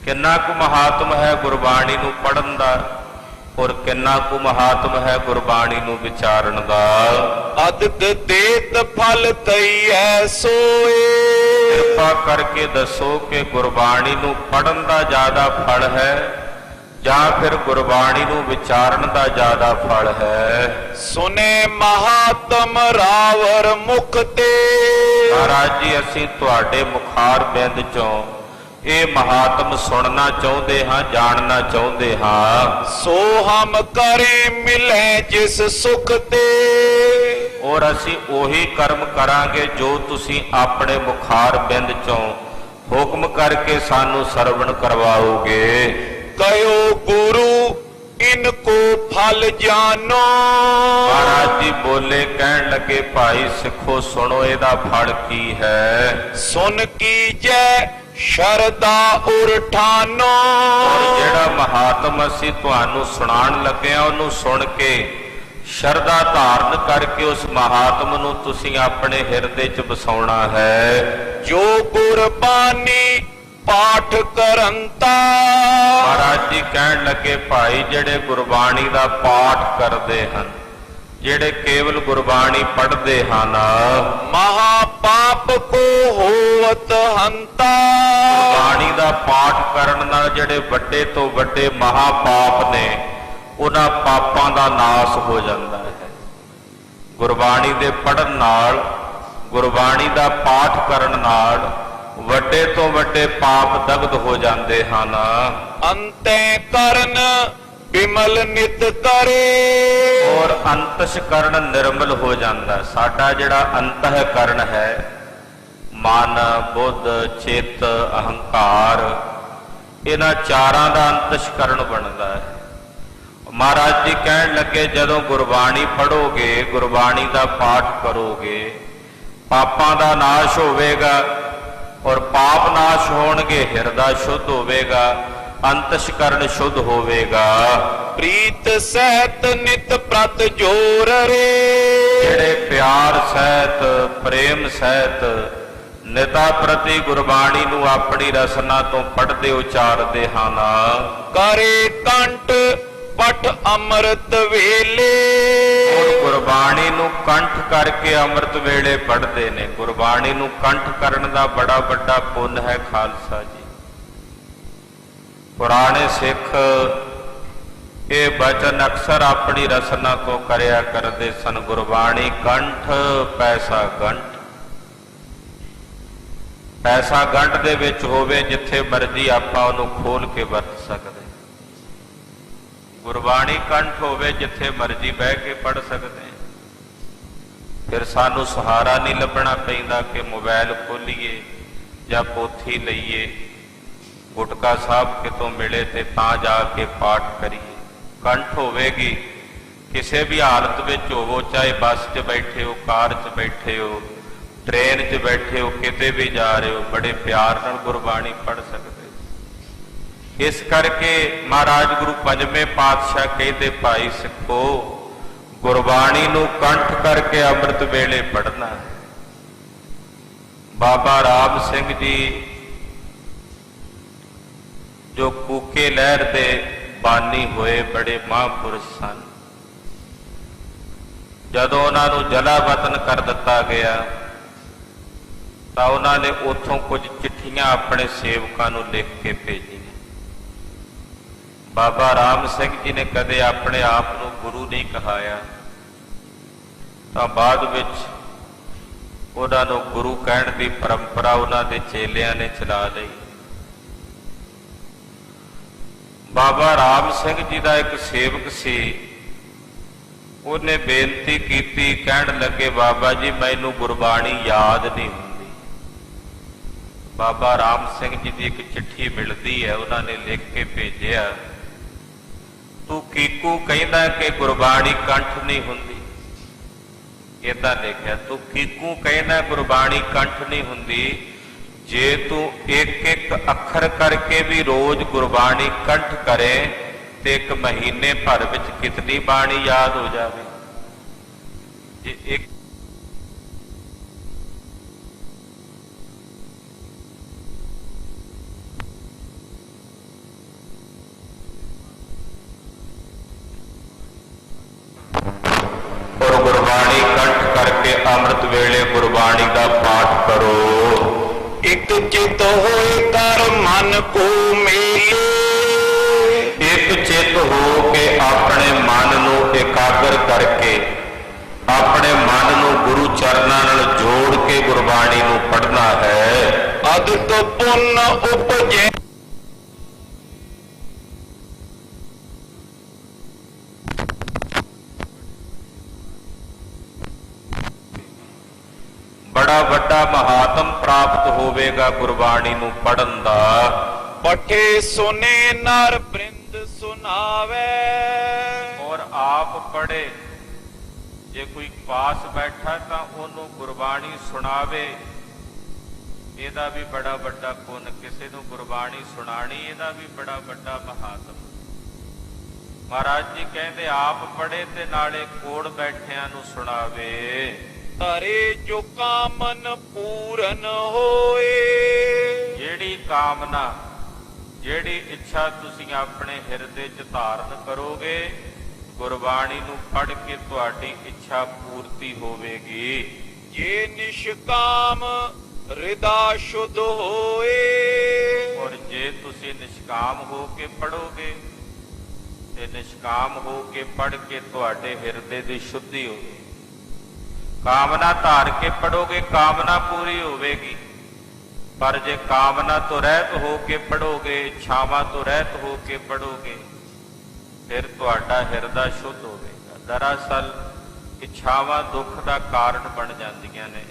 ਕਿੰਨਾ ਕੁ ਮਹਾਤਮ ਹੈ ਗੁਰਬਾਣੀ ਨੂੰ ਪੜ੍ਹਨ ਦਾ, ਔਰ ਕਿੰਨਾ ਕੁ ਮਹਾਤਮ ਹੈ ਗੁਰਬਾਣੀ ਨੂੰ ਵਿਚਾਰਨ ਦਾ। ਅਦਕ ਦੇਤ ਫਲ ਤਈਐ ਸੋਏ। ਕਿਰਪਾ ਕਰਕੇ ਦੱਸੋ ਕਿ ਗੁਰਬਾਣੀ ਨੂੰ ਪੜ੍ਹਨ ਦਾ ਜ਼ਿਆਦਾ ਫਲ ਹੈ ਜਾਂ ਫਿਰ ਗੁਰਬਾਣੀ ਨੂੰ ਵਿਚਾਰਨ ਦਾ ਜ਼ਿਆਦਾ ਫਲ ਹੈ। ਸੁਨੇ ਮਹਾਤਮ ਰਾਵਰ ਮੁਖ ਤੇ। ਮਹਾਰਾਜ ਜੀ ਅਸੀਂ ਤੁਹਾਡੇ ਮੁਖਾਰ ਬਿੰਦ ਚੋਂ ਇਹ ਮਹਾਤਮ ਸੁਣਨਾ ਚਾਹੁੰਦੇ ਹਾਂ, ਜਾਣਨਾ ਚਾਹੁੰਦੇ ਹਾਂ। ਸੋ ਹਮ ਕਰੇ ਮਿਲੇ ਜਿਸ ਸੁਖ ਤੇ। ਔਰ ਅਸੀਂ ਉਹੀ ਕਰਮ ਕਰਾਂਗੇ ਜੋ ਤੁਸੀਂ ਆਪਣੇ ਮੁਖਾਰ ਬਿੰਦ ਚੋਂ ਹੁਕਮ ਕਰਕੇ ਸਾਨੂੰ ਸਰਵਣ ਕਰਵਾਓਗੇ। ਕਯੋ ਗੁਰੂ ਇਨਕੋ ਫਲ ਜਾਨੋ। ਮਹਾਰਾਜ ਜੀ ਬੋਲੇ, ਕਹਿਣ ਲੱਗੇ ਭਾਈ ਸਿੱਖੋ ਸੁਣੋ ਇਹਦਾ ਫਲ ਕੀ ਹੈ। ਸੁਨ ਕੀਜੈ ਸ਼ਰਦਾ ਉਰ ਠਾਨੋ। ਔਰ ਜਿਹੜਾ ਮਹਾਤਮ ਅਸੀਂ ਤੁਹਾਨੂੰ ਸੁਣਾਉਣ ਲੱਗੇ ਆ ਉਹਨੂੰ ਸੁਣ ਕੇ ਸ਼ਰਧਾ ਧਾਰਨ ਕਰਕੇ ਉਸ ਮਹਾਤਮ ਨੂੰ ਤੁਸੀਂ ਆਪਣੇ ਹਿਰਦੇ 'ਚ ਵਸਾਉਣਾ ਹੈ। ਜੋ ਗੁਰਬਾਣੀ ਪਾਠ ਕਰੰਤਾ। ਮਹਾਰਾਜ ਜੀ ਕਹਿਣ ਲੱਗੇ ਭਾਈ ਜਿਹੜੇ ਗੁਰਬਾਣੀ ਦਾ ਪਾਠ ਕਰਦੇ ਹਨ, ਜਿਹੜੇ ਕੇਵਲ ਗੁਰਬਾਣੀ ਪੜ੍ਹਦੇ ਹਨ, ਮਹਾ ਪਾਪ ਕੋ ਹੋਵਤ ਹੰਤਾ। ਗੁਰਬਾਣੀ ਦਾ ਪਾਠ ਕਰਨ ਨਾਲ ਜਿਹੜੇ ਵੱਡੇ ਤੋਂ ਵੱਡੇ ਮਹਾ ਪਾਪ ਨੇ ਉਹਨਾਂ ਪਾਪਾਂ ਦਾ ਨਾਸ ਹੋ ਜਾਂਦਾ ਹੈ। ਗੁਰਬਾਣੀ ਦੇ ਪੜ੍ਹਨ ਨਾਲ, ਗੁਰਬਾਣੀ ਦਾ ਪਾਠ ਕਰਨ ਨਾਲ ਵੱਡੇ ਤੋਂ ਵੱਡੇ ਪਾਪ ਦਗਧ ਹੋ ਜਾਂਦੇ ਹਨ। ਅੰਤੈ ਕਰਨ ਬਿਮਲ ਨਿਤ ਕਰੇ। ਔਰ ਅੰਤਸ਼ਕਰਨ ਨਿਰਮਲ ਹੋ ਜਾਂਦਾ। ਸਾਡਾ ਜਿਹੜਾ ਅੰਤःਕਰਨ ਹੈ, ਮਨ, ਬੁੱਧ, ਚਿੱਤ, ਅਹੰਕਾਰ, ਇਹਨਾਂ ਚਾਰਾਂ ਦਾ ਅੰਤਸ਼ਕਰਨ ਬਣਦਾ ਹੈ। ਮਹਾਰਾਜ ਜੀ ਕਹਿਣ ਲੱਗੇ ਜਦੋਂ ਗੁਰਬਾਣੀ ਪੜ੍ਹੋਗੇ, ਗੁਰਬਾਣੀ ਦਾ ਪਾਠ ਕਰੋਗੇ, ਪਾਪਾਂ ਦਾ ਨਾਸ਼ ਹੋਵੇਗਾ ਔਰ ਪਾਪ ਨਾਸ਼ ਹੋਣਗੇ, ਹਿਰਦਾ ਸ਼ੁੱਧ ਹੋਵੇਗਾ, ਅੰਤਸ਼ਕਰਨ ਸ਼ੁੱਧ ਹੋਵੇਗਾ। ਪ੍ਰੀਤ ਸਹਿਤ ਨਿਤ ਪ੍ਰਤ ਜੋਰ ਰੇ। ਜਿਹੜੇ ਪਿਆਰ ਸਹਿਤ, ਪ੍ਰੇਮ ਸਹਿਤ ਨਿਤਾ ਪ੍ਰਤੀ ਗੁਰਬਾਣੀ ਨੂੰ ਆਪਣੀ ਰਸਨਾ ਤੋਂ ਪੜ੍ਹਦੇ ਉਚਾਰਦੇ ਹਨ। ਕਰੇ ਕੰਠ ਪਠ ਅੰਮ੍ਰਿਤ ਵੇਲੇ। ਔਰ ਗੁਰਬਾਣੀ ਨੂੰ ਕੰਠ ਕਰਕੇ ਅੰਮ੍ਰਿਤ ਵੇਲੇ ਪੜ੍ਹਦੇ ਨੇ। ਗੁਰਬਾਣੀ ਨੂੰ ਕੰਠ ਕਰਨ ਦਾ ਬੜਾ ਵੱਡਾ ਪੁੰਨ ਹੈ ਖਾਲਸਾ ਜੀ। ਪੁਰਾਣੇ ਸਿੱਖ ਇਹ ਬਚਨ ਅਕਸਰ ਆਪਣੀ ਰਸਨਾ ਤੋਂ ਕਰਿਆ ਕਰਦੇ ਸਨ। ਗੁਰਬਾਣੀ ਕੰਠ ਪੈਸਾ ਗੰਢ। ਪੈਸਾ ਗੰਢ ਦੇ ਵਿੱਚ ਹੋਵੇ, ਜਿੱਥੇ ਮਰਜ਼ੀ ਆਪਾਂ ਉਹਨੂੰ ਖੋਲ ਕੇ ਵਰਤ ਸਕਦੇ। ਗੁਰਬਾਣੀ ਕੰਠ ਹੋਵੇ, ਜਿੱਥੇ ਮਰਜ਼ੀ ਬਹਿ ਕੇ ਪੜ੍ਹ ਸਕਦੇ। ਫਿਰ ਸਾਨੂੰ ਸਹਾਰਾ ਨਹੀਂ ਲੱਭਣਾ ਪੈਂਦਾ ਕਿ ਮੋਬਾਈਲ ਖੋਲੀਏ ਜਾਂ ਪੋਥੀ ਲਈਏ, ਗੁਟਕਾ ਸਾਹਿਬ ਕਿਤੋਂ ਮਿਲੇ ਤੇ ਤਾਂ ਜਾ ਕੇ ਪਾਠ ਕਰੀਏ। ਕੰਠ ਹੋਵੇਗੀ, ਕਿਸੇ ਵੀ ਹਾਲਤ ਵਿੱਚ ਹੋਵੋ, ਚਾਹੇ ਬੱਸ 'ਚ ਬੈਠੇ ਹੋ, ਕਾਰ 'ਚ ਬੈਠੇ ਹੋ, ਟ੍ਰੇਨ 'ਚ ਬੈਠੇ ਹੋ, ਕਿਤੇ ਵੀ ਜਾ ਰਹੇ ਹੋ, ਬੜੇ ਪਿਆਰ ਨਾਲ ਗੁਰਬਾਣੀ ਪੜ੍ਹ ਸਕਦੇ। ਇਸ ਕਰਕੇ ਮਹਾਰਾਜ ਗੁਰੂ ਪੰਜਵੇਂ ਪਾਤਸ਼ਾਹ ਕਹਿੰਦੇ ਭਾਈ ਸਿੱਖੋ ਗੁਰਬਾਣੀ ਨੂੰ ਕੰਠ ਕਰਕੇ ਅੰਮ੍ਰਿਤ ਵੇਲੇ ਪੜ੍ਹਨਾ ਹੈ। ਬਾਬਾ ਰਾਮ ਸਿੰਘ ਜੀ ਜੋ ਕੂਕੇ ਲਹਿਰ ਦੇ ਬਾਨੀ ਹੋਏ ਬੜੇ ਮਹਾਂਪੁਰਸ਼ ਸਨ, ਜਦੋਂ ਉਹਨਾਂ ਨੂੰ ਜਲਾ ਵਤਨ ਕਰ ਦਿੱਤਾ ਗਿਆ ਤਾਂ ਉਹਨਾਂ ਨੇ ਉੱਥੋਂ ਕੁਝ ਚਿੱਠੀਆਂ ਆਪਣੇ ਸੇਵਕਾਂ ਨੂੰ ਲਿਖ ਕੇ ਭੇਜੀਆਂ। ਬਾਬਾ ਰਾਮ ਸਿੰਘ ਜੀ ਨੇ ਕਦੇ ਆਪਣੇ ਆਪ ਨੂੰ ਗੁਰੂ ਨਹੀਂ ਕਹਾਇਆ, ਤਾਂ ਬਾਅਦ ਵਿੱਚ ਉਹਨਾਂ ਨੂੰ ਗੁਰੂ ਕਹਿਣ ਦੀ ਪਰੰਪਰਾ ਉਹਨਾਂ ਦੇ ਚੇਲਿਆਂ ਨੇ ਚਲਾ ਲਈ। ਬਾਬਾ ਰਾਮ ਸਿੰਘ ਜੀ ਦਾ ਇੱਕ ਸੇਵਕ ਸੀ, ਉਹਨੇ ਬੇਨਤੀ ਕੀਤੀ, ਕਹਿਣ ਲੱਗੇ ਬਾਬਾ ਜੀ ਮੈਨੂੰ ਗੁਰਬਾਣੀ ਯਾਦ ਨਹੀਂ ਹੁੰਦੀ। ਬਾਬਾ ਰਾਮ ਸਿੰਘ ਜੀ ਦੀ ਇੱਕ ਚਿੱਠੀ ਮਿਲਦੀ ਹੈ, ਉਹਨਾਂ ਨੇ ਲਿਖ ਕੇ ਭੇਜਿਆ ਤੂੰ ਕੀਕੂ ਕਹਿੰਦਾ ਕਿ ਗੁਰਬਾਣੀ ਕੰਠ ਨਹੀਂ ਹੁੰਦੀ, ਏਦਾਂ ਲਿਖਿਆ। ਤੂੰ ਕੀਕੂ ਕਹਿੰਦਾ ਗੁਰਬਾਣੀ ਕੰਠ ਨਹੀਂ ਹੁੰਦੀ, ਜੇ ਤੂੰ ਇੱਕ ਇੱਕ ਅੱਖਰ ਕਰਕੇ ਵੀ ਰੋਜ਼ ਗੁਰਬਾਣੀ ਕੰਠ ਕਰੇ ਤੇ ਇੱਕ ਮਹੀਨੇ ਭਰ ਵਿੱਚ ਕਿਤਨੀ ਬਾਣੀ ਯਾਦ ਹੋ ਜਾਵੇ। ਜੇ ਇੱਕ ਗੁਰਬਾਣੀ ਕੰਠ ਕਰਕੇ ਅੰਮ੍ਰਿਤ ਵੇਲੇ ਗੁਰਬਾਣੀ ਦਾ ਪਾਠ ਕਰੋ। ਇੱਕ ਚਿਤ ਹੋਏ ਕਰ ਮਨ ਕੋ ਮੇਲੇ, ਇੱਕ ਚਿੱਤ ਹੋ ਕੇ ਆਪਣੇ ਮਨ ਨੂੰ ਇਕਾਗਰ ਕਰਕੇ ਆਪਣੇ ਮਨ ਨੂੰ ਗੁਰੂ ਚਰਨਾਂ ਨਾਲ ਜੋੜ ਕੇ ਗੁਰਬਾਣੀ ਨੂੰ ਪੜ੍ਹਨਾ ਹੈ। ਅਦਿਕ ਪੁੰਨ ਉਪਜੈ, ਬੜਾ ਵੱਡਾ ਮਹਾਤਮ ਪ੍ਰਾਪਤ ਹੋਵੇਗਾ ਗੁਰਬਾਣੀ ਨੂੰ ਪੜ੍ਹਨ ਦਾ। ਪਠੇ ਸੁਨੇ ਨਰ ਬ੍ਰਿੰਦ ਸੁਨਾਵੇ, ਔਰ ਆਪ ਪੜ੍ਹੇ। ਜੇ ਕੋਈ ਪਾਸ ਬੈਠਾ ਤਾਂ ਉਹਨੂੰ ਗੁਰਬਾਣੀ ਸੁਣਾਵੇ, ਇਹਦਾ ਵੀ ਬੜਾ ਵੱਡਾ ਪੁੰਨ। ਕਿਸੇ ਨੂੰ ਗੁਰਬਾਣੀ ਸੁਣਾਣੀ, ਇਹਦਾ ਵੀ ਬੜਾ ਵੱਡਾ ਮਹਾਤਮ। ਮਹਾਰਾਜ ਜੀ ਕਹਿੰਦੇ ਆਪ ਪੜ੍ਹੇ ਤੇ ਨਾਲੇ ਕੋਲ ਬੈਠਿਆਂ ਨੂੰ ਸੁਣਾਵੇ। ਧਰੇ ਜੋ ਕਾਮਨ ਪੂਰਨ ਹੋਏ, ਜਿਹੜੀ ਕਾਮਨਾ, ਜਿਹੜੀ ਇੱਛਾ ਤੁਸੀਂ ਆਪਣੇ ਹਿਰਦੇ 'ਚ ਧਾਰਨ ਕਰੋਗੇ, ਗੁਰਬਾਣੀ ਨੂੰ ਪੜ੍ਹ ਕੇ ਤੁਹਾਡੀ ਇੱਛਾ ਪੂਰਤੀ ਹੋਵੇਗੀ। ਜੇ ਨਿਸ਼ਕਾਮ ਹਿਰਦਾ ਸ਼ੁੱਧ ਹੋਏ, ਔਰ ਜੇ ਤੁਸੀਂ ਨਿਸ਼ਕਾਮ ਹੋ ਕੇ ਪੜੋਗੇ ਤੇ ਨਿਸ਼ਕਾਮ ਹੋ ਕੇ ਪੜ੍ਹ ਕੇ ਤੁਹਾਡੇ ਹਿਰਦੇ ਦੀ ਸ਼ੁੱਧੀ ਹੋਵੇਗੀ। ਕਾਮਨਾ ਧਾਰ ਕੇ ਪੜੋਗੇ, ਕਾਮਨਾ ਪੂਰੀ ਹੋਵੇਗੀ। ਪਰ ਜੇ ਕਾਮਨਾ ਤੋਂ ਰਹਿਤ ਹੋ ਕੇ ਪੜੋਗੇ, ਇੱਛਾਵਾਂ ਤੋਂ ਰਹਿਤ ਹੋ ਕੇ ਪੜੋਗੇ, ਫਿਰ ਤੁਹਾਡਾ ਹਿਰਦਾ ਸ਼ੁੱਧ ਹੋਵੇਗਾ। ਦਰਅਸਲ ਇੱਛਾਵਾਂ ਦੁੱਖ ਦਾ ਕਾਰਨ ਬਣ ਜਾਂਦੀਆਂ ਨੇ।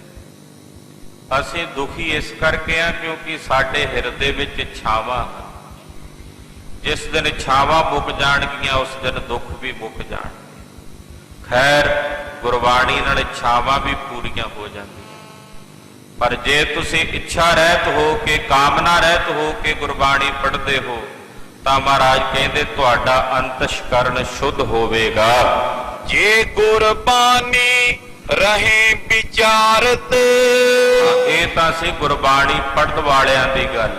ਅਸੀਂ ਦੁਖੀ ਇਸ ਕਰਕੇ ਆ ਕਿਉਂਕਿ ਸਾਡੇ ਹਿਰਦੇ ਵਿੱਚ ਇੱਛਾਵਾਂ ਹਨ। ਜਿਸ ਦਿਨ ਇੱਛਾਵਾਂ ਮੁੱਕ ਜਾਣਗੀਆਂ ਉਸ ਦਿਨ ਦੁੱਖ ਵੀ ਮੁੱਕ ਜਾਣਗੇ। ਖੈਰ, ਗੁਰਬਾਣੀ ਨਾਲ ਇੱਛਾਵਾਂ ਵੀ ਪੂਰੀਆਂ ਹੋ ਜਾਂਦੀਆਂ। ਪਰ ਜੇ ਤੁਸੀਂ ਇੱਛਾ ਰਹਿਤ ਹੋ ਕੇ, ਕਾਮਨਾ ਰਹਿਤ ਹੋ ਕੇ ਗੁਰਬਾਣੀ ਪੜ੍ਹਦੇ ਹੋ ਤਾਂ ਮਹਾਰਾਜ ਕਹਿੰਦੇ ਤੁਹਾਡਾ ਅੰਤਸ਼ਕਰਨ ਸ਼ੁੱਧ ਹੋਵੇਗਾ। ਜੇ ਗੁਰਬਾਣੀ ਰਹੇ ਵਿਚਾਰਤ, ਇਹ ਤਾਂ ਸੀ ਗੁਰਬਾਣੀ ਪੜ੍ਹਨ ਵਾਲਿਆਂ ਦੀ ਗੱਲ।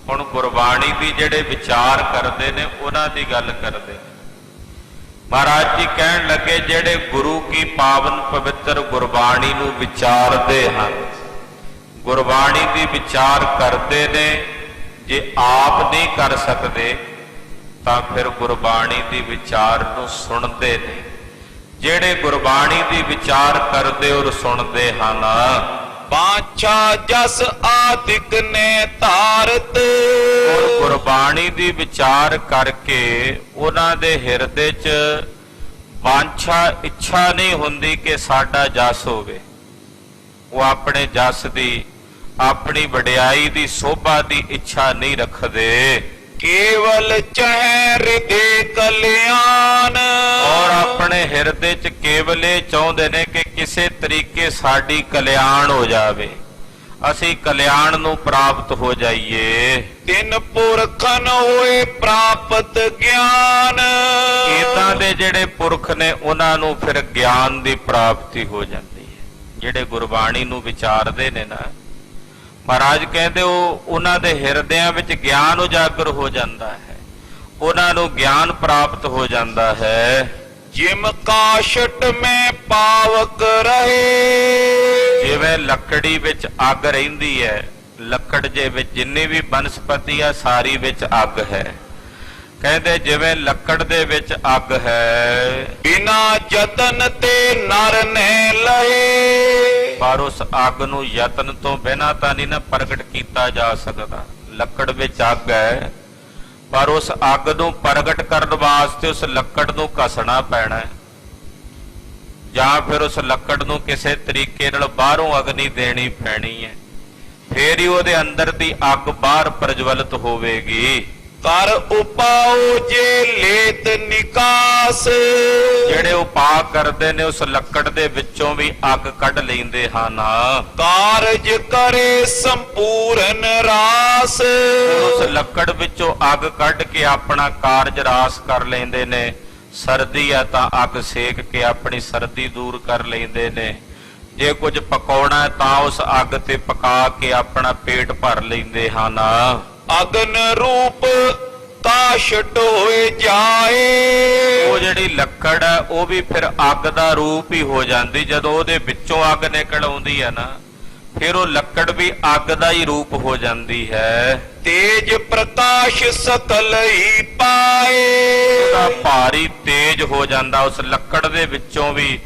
ਹੁਣ ਗੁਰਬਾਣੀ ਦੀ ਜਿਹੜੇ ਵਿਚਾਰ ਕਰਦੇ ਨੇ ਉਹਨਾਂ ਦੀ ਗੱਲ ਕਰਦੇ ਨੇ। ਮਹਾਰਾਜ ਜੀ ਕਹਿਣ ਲੱਗੇ ਜਿਹੜੇ ਗੁਰੂ ਕੀ ਪਾਵਨ ਪਵਿੱਤਰ ਗੁਰਬਾਣੀ ਨੂੰ ਵਿਚਾਰਦੇ ਹਨ, ਗੁਰਬਾਣੀ ਦੀ ਵਿਚਾਰ ਕਰਦੇ ਨੇ, ਜੇ ਆਪ ਨਹੀਂ ਕਰ ਸਕਦੇ ਤਾਂ ਫਿਰ ਗੁਰਬਾਣੀ ਦੀ ਵਿਚਾਰ ਨੂੰ ਸੁਣਦੇ ਨੇ। ਜਿਹੜੇ ਗੁਰਬਾਣੀ ਦੀ ਵਿਚਾਰ ਕਰਦੇ ਔਰ ਸੁਣਦੇ ਹਨ, ਬਾਛਾ ਜਸ ਆਦਿਕ ਨੇ ਧਾਰਤ, ਔਰ ਗੁਰਬਾਣੀ ਦੀ ਵਿਚਾਰ ਕਰਕੇ ਉਹਨਾਂ ਦੇ ਹਿਰਦੇ 'ਚ ਵਾਂਛਾ, ਇੱਛਾ ਨਹੀਂ ਹੁੰਦੀ ਕਿ ਸਾਡਾ ਜਸ ਹੋਵੇ। ਉਹ ਆਪਣੇ ਜਸ ਦੀ, ਆਪਣੀ ਵਡਿਆਈ ਦੀ, ਸੋਭਾ ਦੀ ਇੱਛਾ ਨਹੀਂ ਰੱਖਦੇ। ਕੇਵਲ ਚਹਿ ਹਿਰਦੇ ਕਲਿਆਣ, ਔਰ ਆਪਣੇ ਹਿਰਦੇ 'ਚ ਕੇਵਲ ਇਹ ਚਾਹੁੰਦੇ ਨੇ ਕਿ ਕਿਸੇ ਤਰੀਕੇ ਸਾਡੀ ਕਲਿਆਣ ਹੋ ਜਾਵੇ, ਅਸੀਂ ਕਲਿਆਣ ਨੂੰ ਪ੍ਰਾਪਤ ਹੋ ਜਾਈਏ। ਤਿੰਨ ਪੁਰਖਨ ਹੋਏ ਪ੍ਰਾਪਤ ਗਿਆਨ, ਇਦਾਂ ਦੇ ਜਿਹੜੇ ਪੁਰਖ ਨੇ ਉਹਨਾਂ ਨੂੰ ਫਿਰ ਗਿਆਨ ਦੀ ਪ੍ਰਾਪਤੀ ਹੋ ਜਾਂਦੀ ਹੈ। ਜਿਹੜੇ ਗੁਰਬਾਣੀ ਨੂੰ ਵਿਚਾਰਦੇ ਨੇ ਨਾ, ਮਹਾਰਾਜ ਕਹਿੰਦੇ ਉਹਨਾਂ ਦੇ ਹਿਰਦਿਆਂ ਵਿੱਚ ਗਿਆਨ ਉਜਾਗਰ ਹੋ ਜਾਂਦਾ ਹੈ, ਉਹਨਾਂ ਨੂੰ ਗਿਆਨ ਪ੍ਰਾਪਤ ਹੋ ਜਾਂਦਾ ਹੈ। ਜਿਮ ਕਾਸ਼ਟ ਮੈਂ ਪਾਵਕ ਰਹੇ, ਜਿਵੇਂ ਲੱਕੜੀ ਵਿੱਚ ਅੱਗ ਰਹਿੰਦੀ ਹੈ, ਲੱਕੜ ਜੇ ਵਿੱਚ ਜਿੰਨੀ ਵੀ ਬਨਸਪਤੀ ਆ ਸਾਰੀ ਵਿੱਚ ਅੱਗ ਹੈ। ਕਹਿੰਦੇ ਜਿਵੇਂ ਲੱਕੜ ਦੇ ਵਿੱਚ ਅੱਗ ਹੈ, ਬਿਨਾ ਯਤਨ ਤੇ ਨਰ ਨੇ ਲਏ, ਪਰ ਉਸ ਅੱਗ ਨੂੰ ਯਤਨ ਤੋਂ ਬਿਨਾਂ ਤਾਂ ਨਹੀਂ ਨਾ ਪ੍ਰਗਟ ਕੀਤਾ ਜਾ ਸਕਦਾ। ਲੱਕੜ ਵਿੱਚ ਅੱਗ ਹੈ, ਪਰ ਉਸ ਅੱਗ ਨੂੰ ਪ੍ਰਗਟ ਕਰਨ ਵਾਸਤੇ ਉਸ ਲੱਕੜ ਨੂੰ ਘਸਣਾ ਪੈਣਾ ਹੈ, ਜਾਂ ਫਿਰ ਉਸ ਲੱਕੜ ਨੂੰ ਕਿਸੇ ਤਰੀਕੇ ਨਾਲ ਬਾਹਰੋਂ ਅਗਨੀ ਦੇਣੀ ਪੈਣੀ ਹੈ, ਫੇਰ ਹੀ ਉਹਦੇ ਅੰਦਰ ਦੀ ਅੱਗ ਬਾਹਰ ਪ੍ਰਜਵਲਿਤ ਹੋਵੇਗੀ। ਕਰ ਉਪਾਉ ਜੇ ਲੇਤ ਨਿਕਾਸ। ਜਿਹੜੇ ਉਪਾਅ ਕਰਦੇ ਨੇ ਉਸ ਲੱਕੜ ਦੇ ਵਿੱਚੋਂ ਵੀ ਅੱਗ ਕੱਢ ਲੈਂਦੇ ਹਨ। ਕਾਰਜ ਕਰੇ ਸੰਪੂਰਨ ਰਾਸ। ਉਸ ਲੱਕੜ ਵਿੱਚੋਂ ਅੱਗ ਕੱਢ ਕੇ ਆਪਣਾ ਕਾਰਜ ਰਾਸ ਕਰ ਲੈਂਦੇ ਨੇ। ਸਰਦੀ ਆ ਤਾਂ ਅੱਗ ਸੇਕ ਕੇ ਆਪਣੀ ਸਰਦੀ ਦੂਰ ਕਰ ਲੈਂਦੇ ਨੇ। ਜੇ ਕੁਝ ਪਕਾਉਣਾ ਹੈ ਤਾਂ ਉਸ ਅੱਗ ਤੇ ਪਕਾ ਕੇ ਆਪਣਾ ਪੇਟ ਭਰ ਲੈਂਦੇ ਹਨ। ਅਗਨ ਰੂਪ ਕਾਸ਼ਟ ਹੋਏ ਜਾਏ। ਉਹ ਜਿਹੜੀ ਲੱਕੜ ਹੈ ਉਹ ਵੀ ਫਿਰ ਅੱਗ ਦਾ ਰੂਪ ਹੀ ਹੋ ਜਾਂਦੀ। ਜਦੋਂ ਉਹਦੇ ਵਿੱਚੋਂ ਅੱਗ ਨਿਕਲ ਆਉਂਦੀ ਹੈ ਨਾ, ਫਿਰ ਉਹ ਲੱਕੜ ਵੀ ਅੱਗ ਦਾ ਹੀ ਰੂਪ ਹੋ ਜਾਂਦੀ ਹੈ। ਤੇਜ ਪ੍ਰਕਾਸ਼ ਸਕਲ ਹੀ ਪਾਏ। ਉਹਦਾ ਭਾਰੀ ਤੇਜ ਹੋ ਜਾਂਦਾ। ਉਸ ਲੱਕੜ ਦੇ ਵਿੱਚੋਂ ਵੀ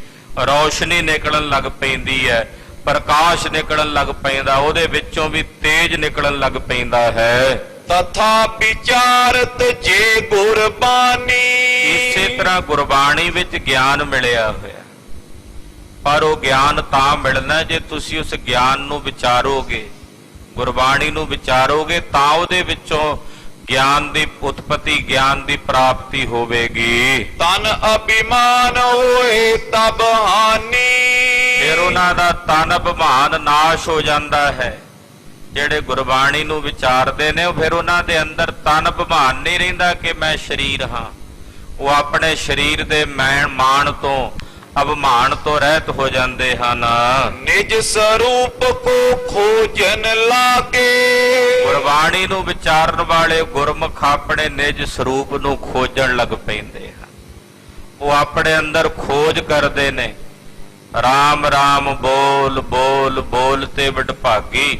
ਰੌਸ਼ਨੀ ਨਿਕਲਣ ਲੱਗ ਪੈਂਦੀ ਹੈ, ਪ੍ਰਕਾਸ਼ ਨਿਕਲਣ ਲੱਗ ਪੈਂਦਾ, ਉਹਦੇ ਵਿੱਚੋਂ ਵੀ ਤੇਜ ਨਿਕਲਣ ਲੱਗ ਪੈਂਦਾ ਹੈ। ਤਥਾ ਵਿਚਾਰਤ ਜੇ ਗੁਰਬਾਣੀ। ਇਸੇ ਤਰ੍ਹਾਂ ਗੁਰਬਾਣੀ ਵਿੱਚ ਗਿਆਨ ਮਿਲਿਆ ਹੋਇਆ, ਪਰ ਉਹ ਗਿਆਨ ਤਾਂ ਮਿਲਣਾ ਜੇ ਤੁਸੀਂ ਉਸ ਗਿਆਨ ਨੂੰ ਵਿਚਾਰੋਗੇ, ਗੁਰਬਾਣੀ ਨੂੰ ਵਿਚਾਰੋਗੇ, ਤਾਂ ਉਹਦੇ ਵਿੱਚੋਂ ਗਿਆਨ ਦੀ ਉਤਪਤੀ, ਗਿਆਨ ਦੀ ਪ੍ਰਾਪਤੀ ਹੋਵੇਗੀ। ਤਨ ਅਭਿਮਾਨ ਹੋਏ ਤਬ ਹਾਨੀ। ਫਿਰ ਉਹਨਾਂ ਦਾ ਤਨ ਅਭਿਮਾਨ ਨਾਸ਼ ਹੋ ਜਾਂਦਾ ਹੈ। ਜਿਹੜੇ ਗੁਰਬਾਣੀ ਨੂੰ ਵਿਚਾਰਦੇ ਨੇ, ਉਹ ਫਿਰ ਉਹਨਾਂ ਦੇ ਅੰਦਰ ਤਨ ਅਭਿਮਾਨ ਨਹੀਂ ਰਹਿੰਦਾ ਕਿ ਮੈਂ ਸਰੀਰ ਹਾਂ। ਉਹ ਆਪਣੇ ਸਰੀਰ ਦੇ ਮਾਣ ਤੋਂ, ਅਭਿਮਾਨ ਤੋਂ ਰਹਿਤ ਹੋ ਜਾਂਦੇ ਹਨ। ਨਿਜ ਸਰੂਪ ਕੋ ਖੋਜਨ ਲਾਗੇ। ਗੁਰਬਾਣੀ ਨੂੰ ਵਿਚਾਰਨ ਵਾਲੇ ਗੁਰਮੁਖ ਆਪਣੇ ਨਿਜ ਸਰੂਪ ਨੂੰ ਖੋਜਣ ਲੱਗ ਪੈਂਦੇ ਹਨ। ਉਹ ਆਪਣੇ ਅੰਦਰ ਖੋਜ ਕਰਦੇ ਨੇ। ਰਾਮ ਰਾਮ ਬੋਲ ਬੋਲ ਬੋਲ ਤੇ ਵਡਭਾਗੀ।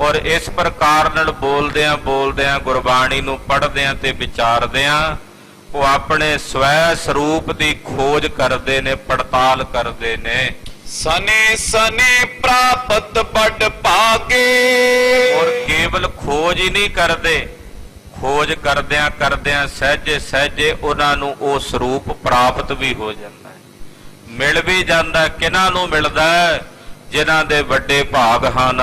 ਔਰ ਇਸ ਪ੍ਰਕਾਰ ਨਾਲ ਬੋਲਦਿਆਂ ਬੋਲਦਿਆਂ, ਗੁਰਬਾਣੀ ਨੂੰ ਪੜ੍ਹਦਿਆਂ ਤੇ ਵਿਚਾਰਦਿਆਂ, ਉਹ ਆਪਣੇ ਸਵੈ ਸਰੂਪ ਦੀ ਖੋਜ ਕਰਦੇ ਨੇ, ਪੜਤਾਲ ਕਰਦੇ ਨੇ। ਸਨੇ ਸਨੇ ਪ੍ਰਾਪਤ ਬੜ ਭਾਗੇ। ਔਰ ਕੇਵਲ ਖੋਜ ਹੀ ਨਹੀਂ ਕਰਦੇ, ਖੋਜ ਕਰਦਿਆਂ ਕਰਦਿਆਂ ਸਹਿਜੇ ਸਹਿਜੇ ਉਹਨਾਂ ਨੂੰ ਉਹ ਸਰੂਪ ਪ੍ਰਾਪਤ ਵੀ ਹੋ ਜਾਂਦਾ ਹੈ, ਮਿਲ ਵੀ ਜਾਂਦਾ। ਕਿਹਨਾਂ ਨੂੰ ਮਿਲਦਾ ਹੈ? ਜਿਨ੍ਹਾਂ ਦੇ ਵੱਡੇ ਭਾਗ ਹਨ।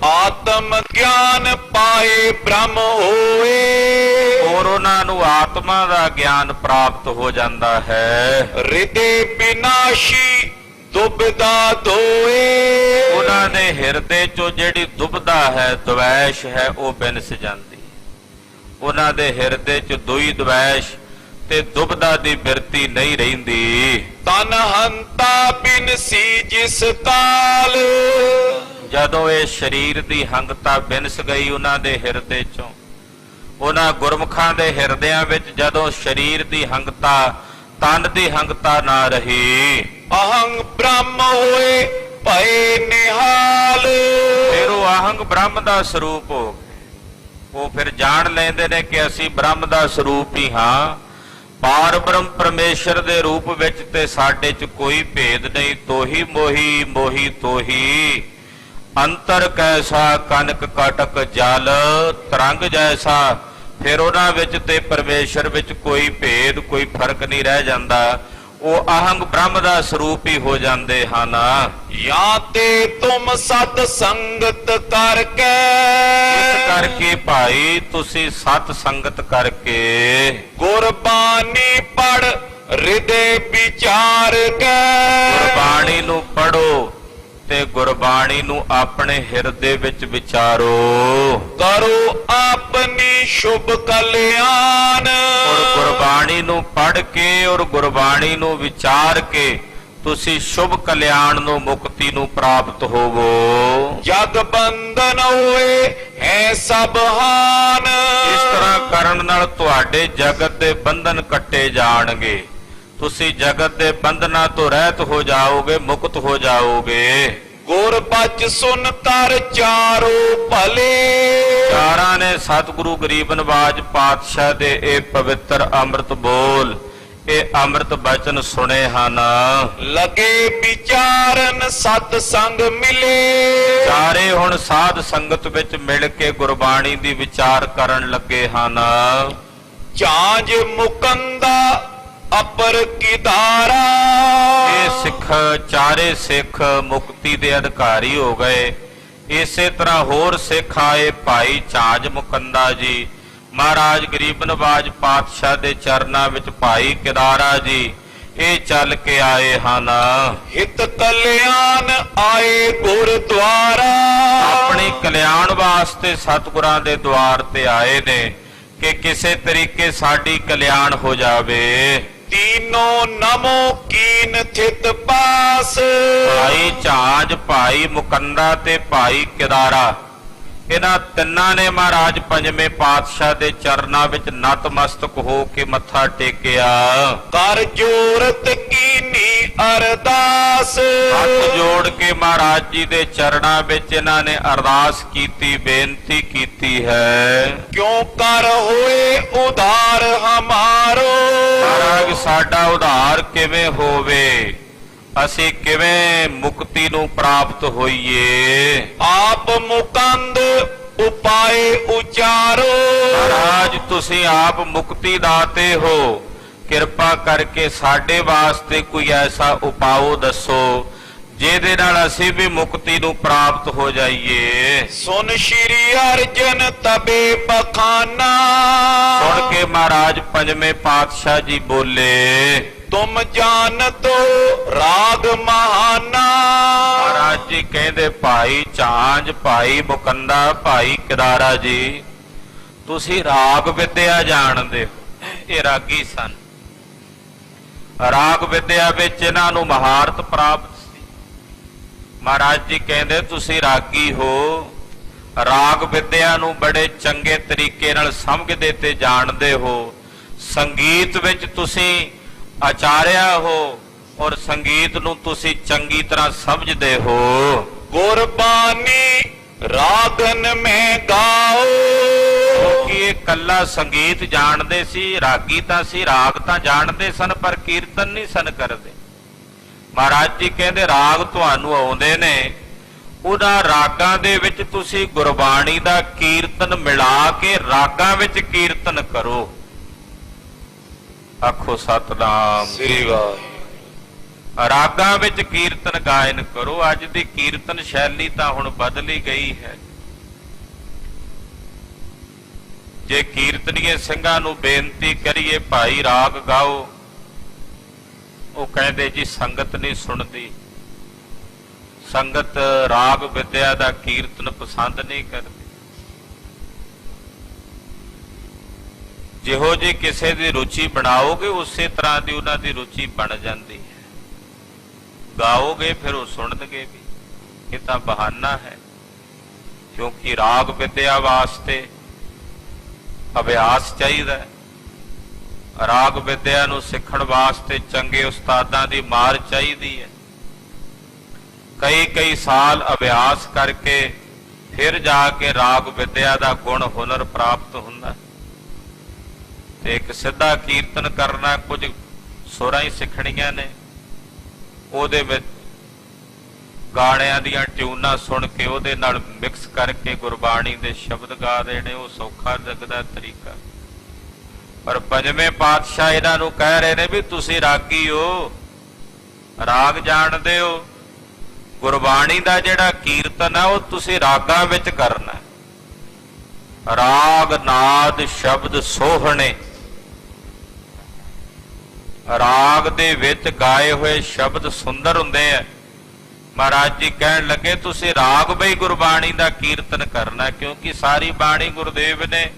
ਆਤਮ ਗਿਆਨ ਪਾਏ ਬ੍ਰਹਮ ਹੋਏ। ਔਰ ਉਹਨਾਂ ਨੂੰ ਆਤਮਾ ਦਾ ਗਿਆਨ ਪ੍ਰਾਪਤ ਹੋ ਜਾਂਦਾ ਹੈ। ਹਿਰਦੇ ਵਿਨਾਸ਼ੀ ਦੁਬਦਾ ਧੋਏ। ਉਹਨਾਂ ਦੇ ਹਿਰਦੇ ਚੋਂ ਜਿਹੜੀ ਦੁਬਦਾ ਹੈ, ਦਵੈਸ਼ ਹੈ, ਉਹ ਬਿਨਸ ਜਾਂਦੀ। ਉਹਨਾਂ ਦੇ ਹਿਰਦੇ ਚ ਦੁਈ ਦਵੈਸ਼ ਤੇ ਦੁਬਦਾ ਦੀ ਬਿਰਤੀ ਨਹੀਂ ਰਹਿੰਦੀ। ਤਨ ਹੰਤਾ ਬਿਨਸੀ ਜਿਸ ਕਾਲ। ਜਦੋਂ ਇਹ ਸਰੀਰ ਦੀ ਹੰਗਤਾ ਬਿਨਸ ਗਈ ਉਹਨਾਂ ਦੇ ਹਿਰਦੇ ਚੋਂ, ਉਹਨਾਂ ਗੁਰਮੁਖਾਂ ਦੇ ਹਿਰਦਿਆਂ ਵਿੱਚ ਜਦੋਂ ਸਰੀਰ ਦੀ ਹੰਗਤਾ, ਤਨ ਦੀ ਹੰਗਤਾ ਨਾ ਰਹੀ, ਅਹੰਗ ਬ੍ਰਹਮ ਹੋਏ ਭਏ ਨਿਹਾਲ। ਫਿਰ ਉਹ ਅਹੰਗ ਬ੍ਰਹਮ ਦਾ ਸਰੂਪ ਹੋ ਗਏ। ਉਹ ਫਿਰ ਜਾਣ ਲੈਂਦੇ ਨੇ ਕਿ ਅਸੀਂ ਬ੍ਰਹਮ ਦਾ ਸਰੂਪ ਹੀ ਹਾਂ। ਪਾਰ ਬ੍ਰਹਮ ਪਰਮੇਸ਼ਰ ਦੇ ਰੂਪ ਵਿੱਚ ਤੇ ਸਾਡੇ 'ਚ ਕੋਈ ਭੇਦ ਨਹੀਂ। ਤੋਹੀ ਮੋਹੀ ਮੋਹੀ ਤੋਹੀ, ਅੰਤਰ ਕੈਸਾ ਕਨਕ ਕਟਕ ਜਲ, ਤਰੰਗ ਜੈਸਾ। ਫਿਰ ਉਹਨਾਂ ਵਿੱਚ ਤੇ ਪਰਮੇਸ਼ਰ ਵਿੱਚ ਕੋਈ ਭੇਦ, ਕੋਈ ਫਰਕ ਨਹੀਂ ਰਹਿ ਜਾਂਦਾ। ਉਹ ਅਹੰਗ ਬ੍ਰਹਮ ਦਾ ਸਰੂਪ ਹੀ ਹੋ ਜਾਂਦੇ ਹਨ। ਜਾਂ ਤੇ ਤੁਮ ਸਤ ਸੰਗਤ ਕਰਕੇ। ਇਸ ਕਰਕੇ ਭਾਈ ਤੁਸੀਂ ਸਤ ਸੰਗਤ ਕਰਕੇ ਗੁਰਬਾਣੀ ਪੜ ਹਿਰਦੇ ਵਿਚਾਰ ਕੇ। ਗੁਰਬਾਣੀ ਨੂੰ ਪੜੋ ਤੇ ਗੁਰਬਾਣੀ ਨੂੰ ਆਪਣੇ ਹਿਰਦੇ ਵਿੱਚ ਵਿਚਾਰੋ। ਕਰੋ ਆਪਣੀ ਸ਼ੁਭ ਕਲਿਆਣ। ਔਰ ਗੁਰਬਾਣੀ ਨੂੰ ਪੜ ਕੇ ਔਰ ਗੁਰਬਾਣੀ ਨੂੰ ਵਿਚਾਰ ਕੇ ਤੁਸੀਂ ਸ਼ੁਭ ਕਲਿਆਣ ਨੂੰ, ਮੁਕਤੀ ਨੂੰ ਪ੍ਰਾਪਤ ਹੋਵੋ। ਜਗ ਬੰਧਨ ਹੋਏ ਹੈ ਸਭ ਹਾਨ। ਇਸ ਤਰ੍ਹਾਂ ਕਰਨ ਨਾਲ ਤੁਹਾਡੇ ਜਗਤ ਦੇ ਬੰਧਨ ਕੱਟੇ ਜਾਣਗੇ। ਤੁਸੀਂ ਜਗਤ ਦੇ ਬੰਧਨਾਂ ਤੋਂ ਰਹਿਤ ਹੋ ਜਾਓਗੇ, ਮੁਕਤ ਹੋ ਜਾਓਗੇ। ਗੁਰ ਬਚ ਸੁਨ ਕਰ ਚਾਰੋ ਭਲੇ। ਚਾਰਾਂ ਨੇ ਸਤਿਗੁਰੂ ਗਰੀਬ ਨਵਾਜ ਪਾਤਸ਼ਾਹ ਦੇ ਇਹ ਪਵਿੱਤਰ ਅੰਮ੍ਰਿਤ ਬੋਲ, ਇਹ ਅੰਮ੍ਰਿਤ ਬਚਨ ਸੁਣੇ ਹਨ। ਲਗੇ ਵਿਚਾਰਨ ਸਤ ਸੰਗ ਮਿਲੇ। ਚਾਰੇ ਹੁਣ ਸਾਧ ਸੰਗਤ ਵਿੱਚ ਮਿਲ ਕੇ ਗੁਰਬਾਣੀ ਦੀ ਵਿਚਾਰ ਕਰਨ ਲੱਗੇ ਹਨ। ਝਾਂਜ ਮੁਕੰਦਾ ਅਪਰ ਕੀ ਧਾਰਾ। ਇਹ ਸਿੱਖ, ਚਾਰੇ ਸਿੱਖ ਮੁਕਤੀ ਦੇ ਅਧਿਕਾਰੀ ਹੋ ਗਏ। ਇਸੇ ਤਰ੍ਹਾਂ ਹੋਰ ਸਿੱਖ ਆਏ, ਭਾਈ ਝਾਂਜ ਮੁਕੰਦਾ ਜੀ, ਮਹਾਰਾਜ ਗਰੀਬ ਨਵਾਜ ਪਾਤਸ਼ਾਹ ਦੇ ਚਰਨਾਂ ਵਿੱਚ ਭਾਈ ਕਿਦਾਰਾ ਜੀ ਇਹ ਚੱਲ ਕੇ ਆਏ ਹਨ। ਹਿਤ ਕਲਿਆਣ ਆਏ ਗੁਰਦੁਆਰਾ, ਆਪਣੀ ਕਲਿਆਣ ਵਾਸਤੇ ਸਤਿਗੁਰਾਂ ਦੇ ਦੁਆਰ ਤੇ ਆਏ ਨੇ ਕਿ ਕਿਸੇ ਤਰੀਕੇ ਸਾਡੀ ਕਲਿਆਣ ਹੋ ਜਾਵੇ। ਤੀਨੋਂ ਨਮੋ ਕੀਨ ਥਿਤ ਪਾਸ, ਭਾਈ ਝਾਂਜ, ਭਾਈ ਮੁਕੰਦਾ ਤੇ ਭਾਈ ਕਿਦਾਰਾ, ਇਹਨਾਂ ਤਿੰਨਾਂ ਨੇ ਮਹਾਰਾਜ ਪੰਜਵੇਂ ਪਾਤਸ਼ਾਹ ਦੇ ਚਰਨਾਂ ਵਿੱਚ ਨਤਮਸਤਕ ਹੋ ਕੇ ਮੱਥਾ ਟੇਕਿਆ। ਕਰ ਜੋਰਤ ਕੀਨੀ ਅਰਦਾਸ, ਹੱਥ ਜੋੜ ਕੇ ਮਹਾਰਾਜ ਜੀ ਦੇ ਚਰਨਾਂ ਵਿੱਚ ਇਹਨਾਂ ਨੇ ਅਰਦਾਸ ਕੀਤੀ, ਬੇਨਤੀ ਕੀਤੀ ਹੈ। ਕਿਉਂ ਕਰ ਹੋਏ ਉਧਾਰ ਹਮਾਰੋ, ਮਹਾਰਾਜ ਸਾਡਾ ਉਧਾਰ ਕਿਵੇਂ ਹੋਵੇ, ਅਸੀਂ ਕਿਵੇਂ ਮੁਕਤੀ ਨੂੰ ਪ੍ਰਾਪਤ ਹੋਈਏ। ਆਪ ਮੁਕੰਦ ਉਪਾਏ ਉਚਾਰੋ, ਮਹਾਰਾਜ ਤੁਸੀਂ ਆਪ ਮੁਕਤੀ ਦਾਤੇ ਹੋ, ਕਿਰਪਾ ਕਰਕੇ ਸਾਡੇ ਵਾਸਤੇ ਕੋਈ ਐਸਾ ਉਪਾਅ ਦੱਸੋ ਜਿਹਦੇ ਨਾਲ ਅਸੀਂ ਵੀ ਮੁਕਤੀ ਨੂੰ ਪ੍ਰਾਪਤ ਹੋ ਜਾਈਏ। ਸੁਨ ਸ਼੍ਰੀ ਅਰਜਨ ਤਬੇ ਬਖਾਨਾ, ਸੁਣ ਕੇ ਮਹਾਰਾਜ ਪੰਜਵੇਂ ਪਾਤਸ਼ਾਹ ਜੀ ਬੋਲੇ, ਤੁਮ ਜਾਣਤੋ ਰਾਗ ਮਹਾਨਾ। ਮਹਾਰਾਜ ਜੀ ਕਹਿੰਦੇ ਭਾਈ ਝਾਂਜ, ਭਾਈ ਮੁਕੰਦਾ, ਭਾਈ ਕਿਦਾਰਾ ਜੀ ਤੁਸੀਂ ਰਾਗ ਵਿਦਿਆ ਜਾਣਦੇ ਹੋ। ਇਹ ਰਾਗੀ ਸਨ। ਰਾਗ ਵਿਦਿਆ ਵਿੱਚ ਇਹਨਾਂ ਨੂੰ ਮਹਾਰਤ ਪ੍ਰਾਪਤ ਸੀ। ਮਹਾਰਾਜ ਜੀ ਕਹਿੰਦੇ ਤੁਸੀਂ ਰਾਗੀ ਹੋ, ਰਾਗ ਵਿਦਿਆ ਨੂੰ ਬੜੇ ਚੰਗੇ ਤਰੀਕੇ ਨਾਲ ਸਮਝਦੇ ਤੇ ਜਾਣਦੇ ਹੋ, ਸੰਗੀਤ ਵਿੱਚ ਤੁਸੀਂ ਆਚਾਰਿਆ ਹੋ ਔਰ ਸੰਗੀਤ ਨੂੰ ਤੁਸੀਂ ਚੰਗੀ ਤਰ੍ਹਾਂ ਸਮਝਦੇ ਹੋ। ਗੁਰਬਾਣੀ ਰਾਗਨ ਮੈਂ ਗਾਓ, ਕਿਉਂਕਿ ਇਹ ਕੱਲਾ ਸੰਗੀਤ ਜਾਣਦੇ ਸੀ, ਰਾਗੀ ਤਾਂ ਸੀ, ਰਾਗ ਤਾਂ ਜਾਣਦੇ ਸਨ ਪਰ ਕੀਰਤਨ ਨਹੀਂ ਸਨ ਕਰਦੇ। ਮਹਾਰਾਜ ਜੀ ਕਹਿੰਦੇ ਰਾਗ ਤੁਹਾਨੂੰ ਆਉਂਦੇ ਨੇ, ਉਹਨਾਂ ਰਾਗਾਂ ਦੇ ਵਿੱਚ ਤੁਸੀਂ ਗੁਰਬਾਣੀ ਦਾ ਕੀਰਤਨ ਮਿਲਾ ਕੇ ਰਾਗਾਂ ਵਿੱਚ ਕੀਰਤਨ ਕਰੋ। ਆਖੋ ਸਤਿਨਾਮ ਸ੍ਰੀ ਵਾਹਿਗੁਰੂ। ਰਾਗਾਂ ਵਿੱਚ ਕੀਰਤਨ ਗਾਇਨ ਕਰੋ। ਅੱਜ ਦੀ ਕੀਰਤਨ ਸ਼ੈਲੀ ਤਾਂ ਹੁਣ ਬਦਲੀ ਗਈ ਹੈ। ਜੇ ਕੀਰਤਨੀਏ ਸਿੰਘਾਂ ਨੂੰ ਬੇਨਤੀ ਕਰੀਏ ਭਾਈ ਰਾਗ ਗਾਓ, ਉਹ ਕਹਿੰਦੇ ਜੀ ਸੰਗਤ ਨਹੀਂ ਸੁਣਦੀ, ਸੰਗਤ ਰਾਗ ਵਿਦਿਆ ਦਾ ਕੀਰਤਨ ਪਸੰਦ ਨਹੀਂ ਕਰਦੀ। ਜਿਹੋ ਜੀ ਕਿਸੇ ਦੀ ਰੁਚੀ ਬਣਾਓਗੇ ਉਸੇ ਤਰ੍ਹਾਂ ਦੀ ਉਹਨਾਂ ਦੀ ਰੁਚੀ ਬਣ ਜਾਂਦੀ ਹੈ। ਗਾਓਗੇ ਫਿਰ ਉਹ ਸੁਣਨਗੇ ਵੀ। ਇਹ ਤਾਂ ਬਹਾਨਾ ਹੈ, ਕਿਉਂਕਿ ਰਾਗ ਵਿਦਿਆ ਵਾਸਤੇ ਅਭਿਆਸ ਚਾਹੀਦਾ ਹੈ। ਰਾਗ ਵਿਦਿਆ ਨੂੰ ਸਿੱਖਣ ਵਾਸਤੇ ਚੰਗੇ ਉਸਤਾਦਾਂ ਦੀ ਮਾਰ ਚਾਹੀਦੀ ਹੈ। ਕਈ ਸਾਲ ਅਭਿਆਸ ਕਰਕੇ ਫਿਰ ਜਾ ਕੇ ਰਾਗ ਵਿਦਿਆ ਦਾ ਗੁਣ ਹੁਨਰ ਪ੍ਰਾਪਤ ਹੁੰਦਾ। ਤੇ ਇੱਕ ਸਿੱਧਾ ਕੀਰਤਨ ਕਰਨਾ, ਕੁਝ ਸੁਰਾਂ ਹੀ ਸਿੱਖਣੀਆਂ ਨੇ, ਉਹਦੇ ਵਿੱਚ ਗਾਣਿਆਂ ਦੀਆਂ ਟਿਊਨਾਂ ਸੁਣ ਕੇ ਉਹਦੇ ਨਾਲ ਮਿਕਸ ਕਰਕੇ ਗੁਰਬਾਣੀ ਦੇ ਸ਼ਬਦ ਗਾ ਦੇਣੇ, ਉਹ ਸੌਖਾ ਲੱਗਦਾ ਤਰੀਕਾ। ਪਰ ਪੰਜਵੇਂ ਪਾਤਸ਼ਾਹ ਇਹਨਾਂ ਨੂੰ ਕਹਿ ਰਹੇ ਨੇ ਵੀ ਤੁਸੀਂ ਰਾਗੀ ਹੋ, ਰਾਗ ਜਾਣਦੇ ਹੋ, ਗੁਰਬਾਣੀ ਦਾ ਜਿਹੜਾ ਕੀਰਤਨ ਹੈ ਉਹ ਤੁਸੀਂ ਰਾਗਾਂ ਵਿੱਚ ਕਰਨਾ। ਰਾਗ ਨਾਦ ਸ਼ਬਦ ਸੋਹਣੇ, ਰਾਗ ਦੇ ਵਿੱਚ ਗਾਏ ਹੋਏ ਸ਼ਬਦ ਸੁੰਦਰ ਹੁੰਦੇ ਆ। ਮਹਾਰਾਜ ਜੀ ਕਹਿਣ ਲੱਗੇ ਤੁਸੀਂ ਰਾਗ ਬਈ ਗੁਰਬਾਣੀ ਦਾ ਕੀਰਤਨ ਕਰਨਾ, ਕਿਉਂਕਿ ਸਾਰੀ ਬਾਣੀ ਗੁਰਦੇਵ ਨੇ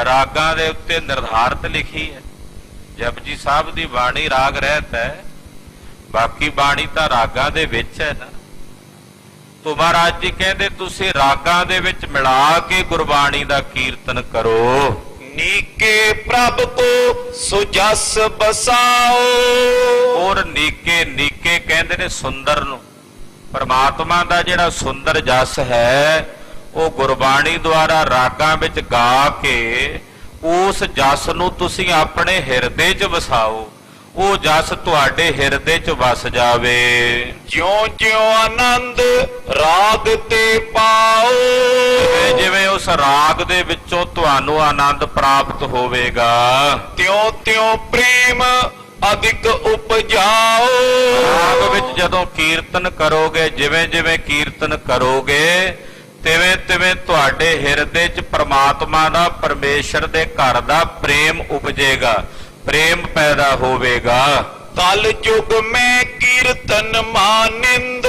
ਰਾਗਾਂ ਦੇ ਉੱਤੇ ਨਿਰਧਾਰਤ ਲਿਖੀ ਹੈ। ਜਪਜੀ ਸਾਹਿਬ ਦੀ ਬਾਣੀ ਰਾਗ ਰਹਿਤ ਹੈ, ਬਾਕੀ ਬਾਣੀ ਤਾਂ ਰਾਗਾਂ ਦੇ ਵਿੱਚ ਹੈ ਨਾ। ਤੋ ਮਹਾਰਾਜ ਜੀ ਕਹਿੰਦੇ ਤੁਸੀਂ ਰਾਗਾਂ ਦੇ ਵਿੱਚ ਮਿਲਾ ਕੇ ਗੁਰਬਾਣੀ ਦਾ ਕੀਰਤਨ ਕਰੋ। ਨੀਕੇ ਪ੍ਰਭ ਕੋ ਸੁਜਸ ਬਸਾਓ, ਔਰ ਨੀਕੇ ਕਹਿੰਦੇ ਨੇ ਸੁੰਦਰ ਨੂੰ। ਪਰਮਾਤਮਾ ਦਾ ਜਿਹੜਾ ਸੁੰਦਰ ਜਸ ਹੈ ਉਹ ਗੁਰਬਾਣੀ ਦੁਆਰਾ ਰਾਗਾਂ ਵਿੱਚ ਗਾ ਕੇ ਉਸ ਜਸ ਨੂੰ ਤੁਸੀਂ ਆਪਣੇ ਹਿਰਦੇ 'ਚ ਵਸਾਓ, ਉਹ ਜਸ ਤੁਹਾਡੇ ਹਿਰਦੇ 'ਚ ਵਸ ਜਾਵੇ। ਜਿਉਂ ਜਿਉਂ ਆਨੰਦ ਰਾਗ ਤੇ ਪਾਓ, ਜਿਵੇਂ ਉਸ ਰਾਗ ਦੇ ਵਿੱਚੋਂ ਤੁਹਾਨੂੰ ਆਨੰਦ ਪ੍ਰਾਪਤ ਹੋਵੇਗਾ, ਤਿਉਂ ਤਿਉਂ ਪ੍ਰੇਮ ਅਧਿਕ ਉਪਜਾਓ। ਰਾਗ ਵਿੱਚ ਜਦੋਂ ਕੀਰਤਨ ਕਰੋਗੇ, ਜਿਵੇਂ ਜਿਵੇਂ ਕੀਰਤਨ ਕਰੋਗੇ ਤਿਵੇਂ ਤਿਵੇਂ ਤੁਹਾਡੇ ਹਿਰਦੇ 'ਚ ਪ੍ਰਮਾਤਮਾ ਦਾ, ਪਰਮੇਸ਼ਰ ਦੇ ਘਰ ਦਾ ਪ੍ਰੇਮ ਉਪਜੇਗਾ, ਪ੍ਰੇਮ ਪੈਦਾ ਹੋਵੇਗਾ। ਕਲ ਯੁਗ ਮੈਂ ਕੀਰਤਨ ਮਾਨਿੰਦ,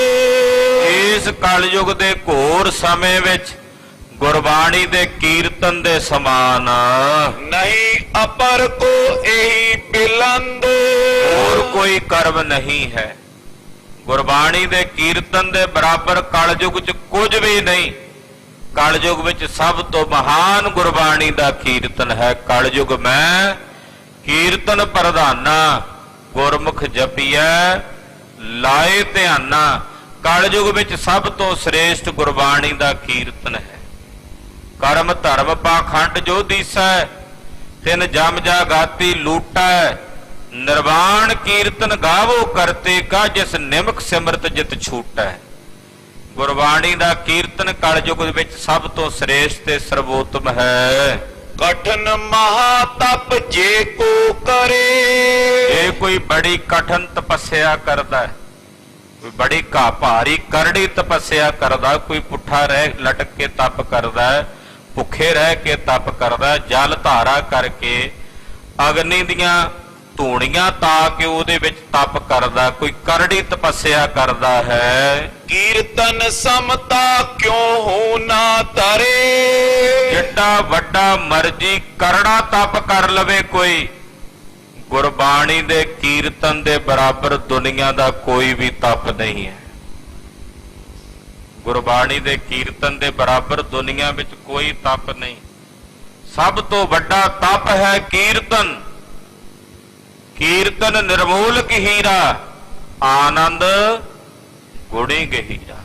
ਇਸ ਕਲਯੁਗ ਦੇ ਘੋਰ ਸਮੇਂ ਵਿੱਚ ਗੁਰਬਾਣੀ ਦੇ ਕੀਰਤਨ ਦੇ ਸਮਾਨ ਨਹੀਂ ਅਪਰ ਕੋ ਇਹੀ ਬਿਲੰਦ, ਹੋਰ ਕੋਈ ਕਰਮ ਨਹੀਂ ਹੈ। ਗੁਰਬਾਣੀ ਦੇ ਕੀਰਤਨ ਦੇ ਬਰਾਬਰ ਕਲਯੁਗ 'ਚ ਕੁਝ ਵੀ ਨਹੀਂ। ਕਲਯੁਗ ਵਿੱਚ ਸਭ ਤੋਂ ਮਹਾਨ ਗੁਰਬਾਣੀ ਦਾ ਕੀਰਤਨ ਹੈ। ਕਲਯੁਗ ਮੈਂ ਕੀਰਤਨ ਪ੍ਰਧਾਨਾ, ਗੁਰਮੁਖ ਜਪੀਐ ਲਾਏ ਧਿਆਨਾ। ਕਲਯੁਗ ਵਿੱਚ ਸਭ ਤੋਂ ਸ੍ਰੇਸ਼ਟ ਗੁਰਬਾਣੀ ਦਾ ਕੀਰਤਨ ਹੈ। ਕਰਮ ਧਰਮ ਪਾਖੰਡ ਜੋ ਦੀਸੈ, ਤਿਨ ਜਮ ਜਾਗਾਤੀ ਲੂਟੈ। ਨਿਰਵਾਣ ਕੀਰਤਨ ਗਾਵੋ ਕਰਤੇ ਕਾ, ਜਿਸ ਨਿਮਕ ਸਿਮਰਤ ਜਿਤ ਛੂਟੈ। ਗੁਰਬਾਣੀ ਦਾ ਕੀਰਤਨ ਕਲਯੁਗ ਵਿੱਚ ਸਭ ਤੋਂ ਸ੍ਰੇਸ਼ਟ ਤੇ ਸਰਵੋਤਮ ਹੈ। ਕਠਨ ਮਹਾ ਤਪ ਜੇ ਕੋ ਕਰੇ, ਇਹ ਕੋਈ ਬੜੀ ਕਠਨ ਤਪੱਸਿਆ ਕਰਦਾ ਹੈ, ਕੋਈ ਬੜੀ ਭਾਰੀ ਕਰੜੀ ਤਪੱਸਿਆ ਕਰਦਾ, ਕੋਈ ਪੁੱਠਾ ਰਹਿ ਲਟਕ ਕੇ ਤਪ ਕਰਦਾ ਹੈ, ਭੁੱਖੇ ਰਹਿ ਕੇ ਤਪ ਕਰਦਾ, ਜਲ ਧਾਰਾ ਕਰਕੇ, ਅਗਨੀ ਦੀਆਂ ਧੂਣੀਆਂ ਤਾ ਕੇ ਉਹਦੇ ਵਿੱਚ ਤਪ ਕਰਦਾ, ਕੋਈ ਕਰੜੀ ਤਪੱਸਿਆ ਕਰਦਾ ਹੈ। ਕੀਰਤਨ ਸਮਤਾ ਕਿਉ ਹੋ ਨਾ ਤਰੇ, ਜਿੱਡਾ ਵੱਡਾ ਮਰਜੀ ਕਰੜਾ ਤਪ ਕਰ ਲਵੇ ਕੋਈ, ਗੁਰਬਾਣੀ ਦੇ ਕੀਰਤਨ ਦੇ ਬਰਾਬਰ ਦੁਨੀਆ ਦਾ ਕੋਈ ਵੀ ਤਪ ਨਹੀਂ ਹੈ। ਗੁਰਬਾਣੀ ਦੇ ਕੀਰਤਨ ਦੇ ਬਰਾਬਰ ਦੁਨੀਆ ਵਿੱਚ ਕੋਈ ਤਪ ਨਹੀਂ। ਸਭ ਤੋਂ ਵੱਡਾ ਤਪ ਹੈ ਕੀਰਤਨ। ਕੀਰਤਨ ਨਿਰਮੋਲਕ ਹੀਰਾ, ਆਨੰਦ ਗੁਣੀ ਗਹੀਰਾ।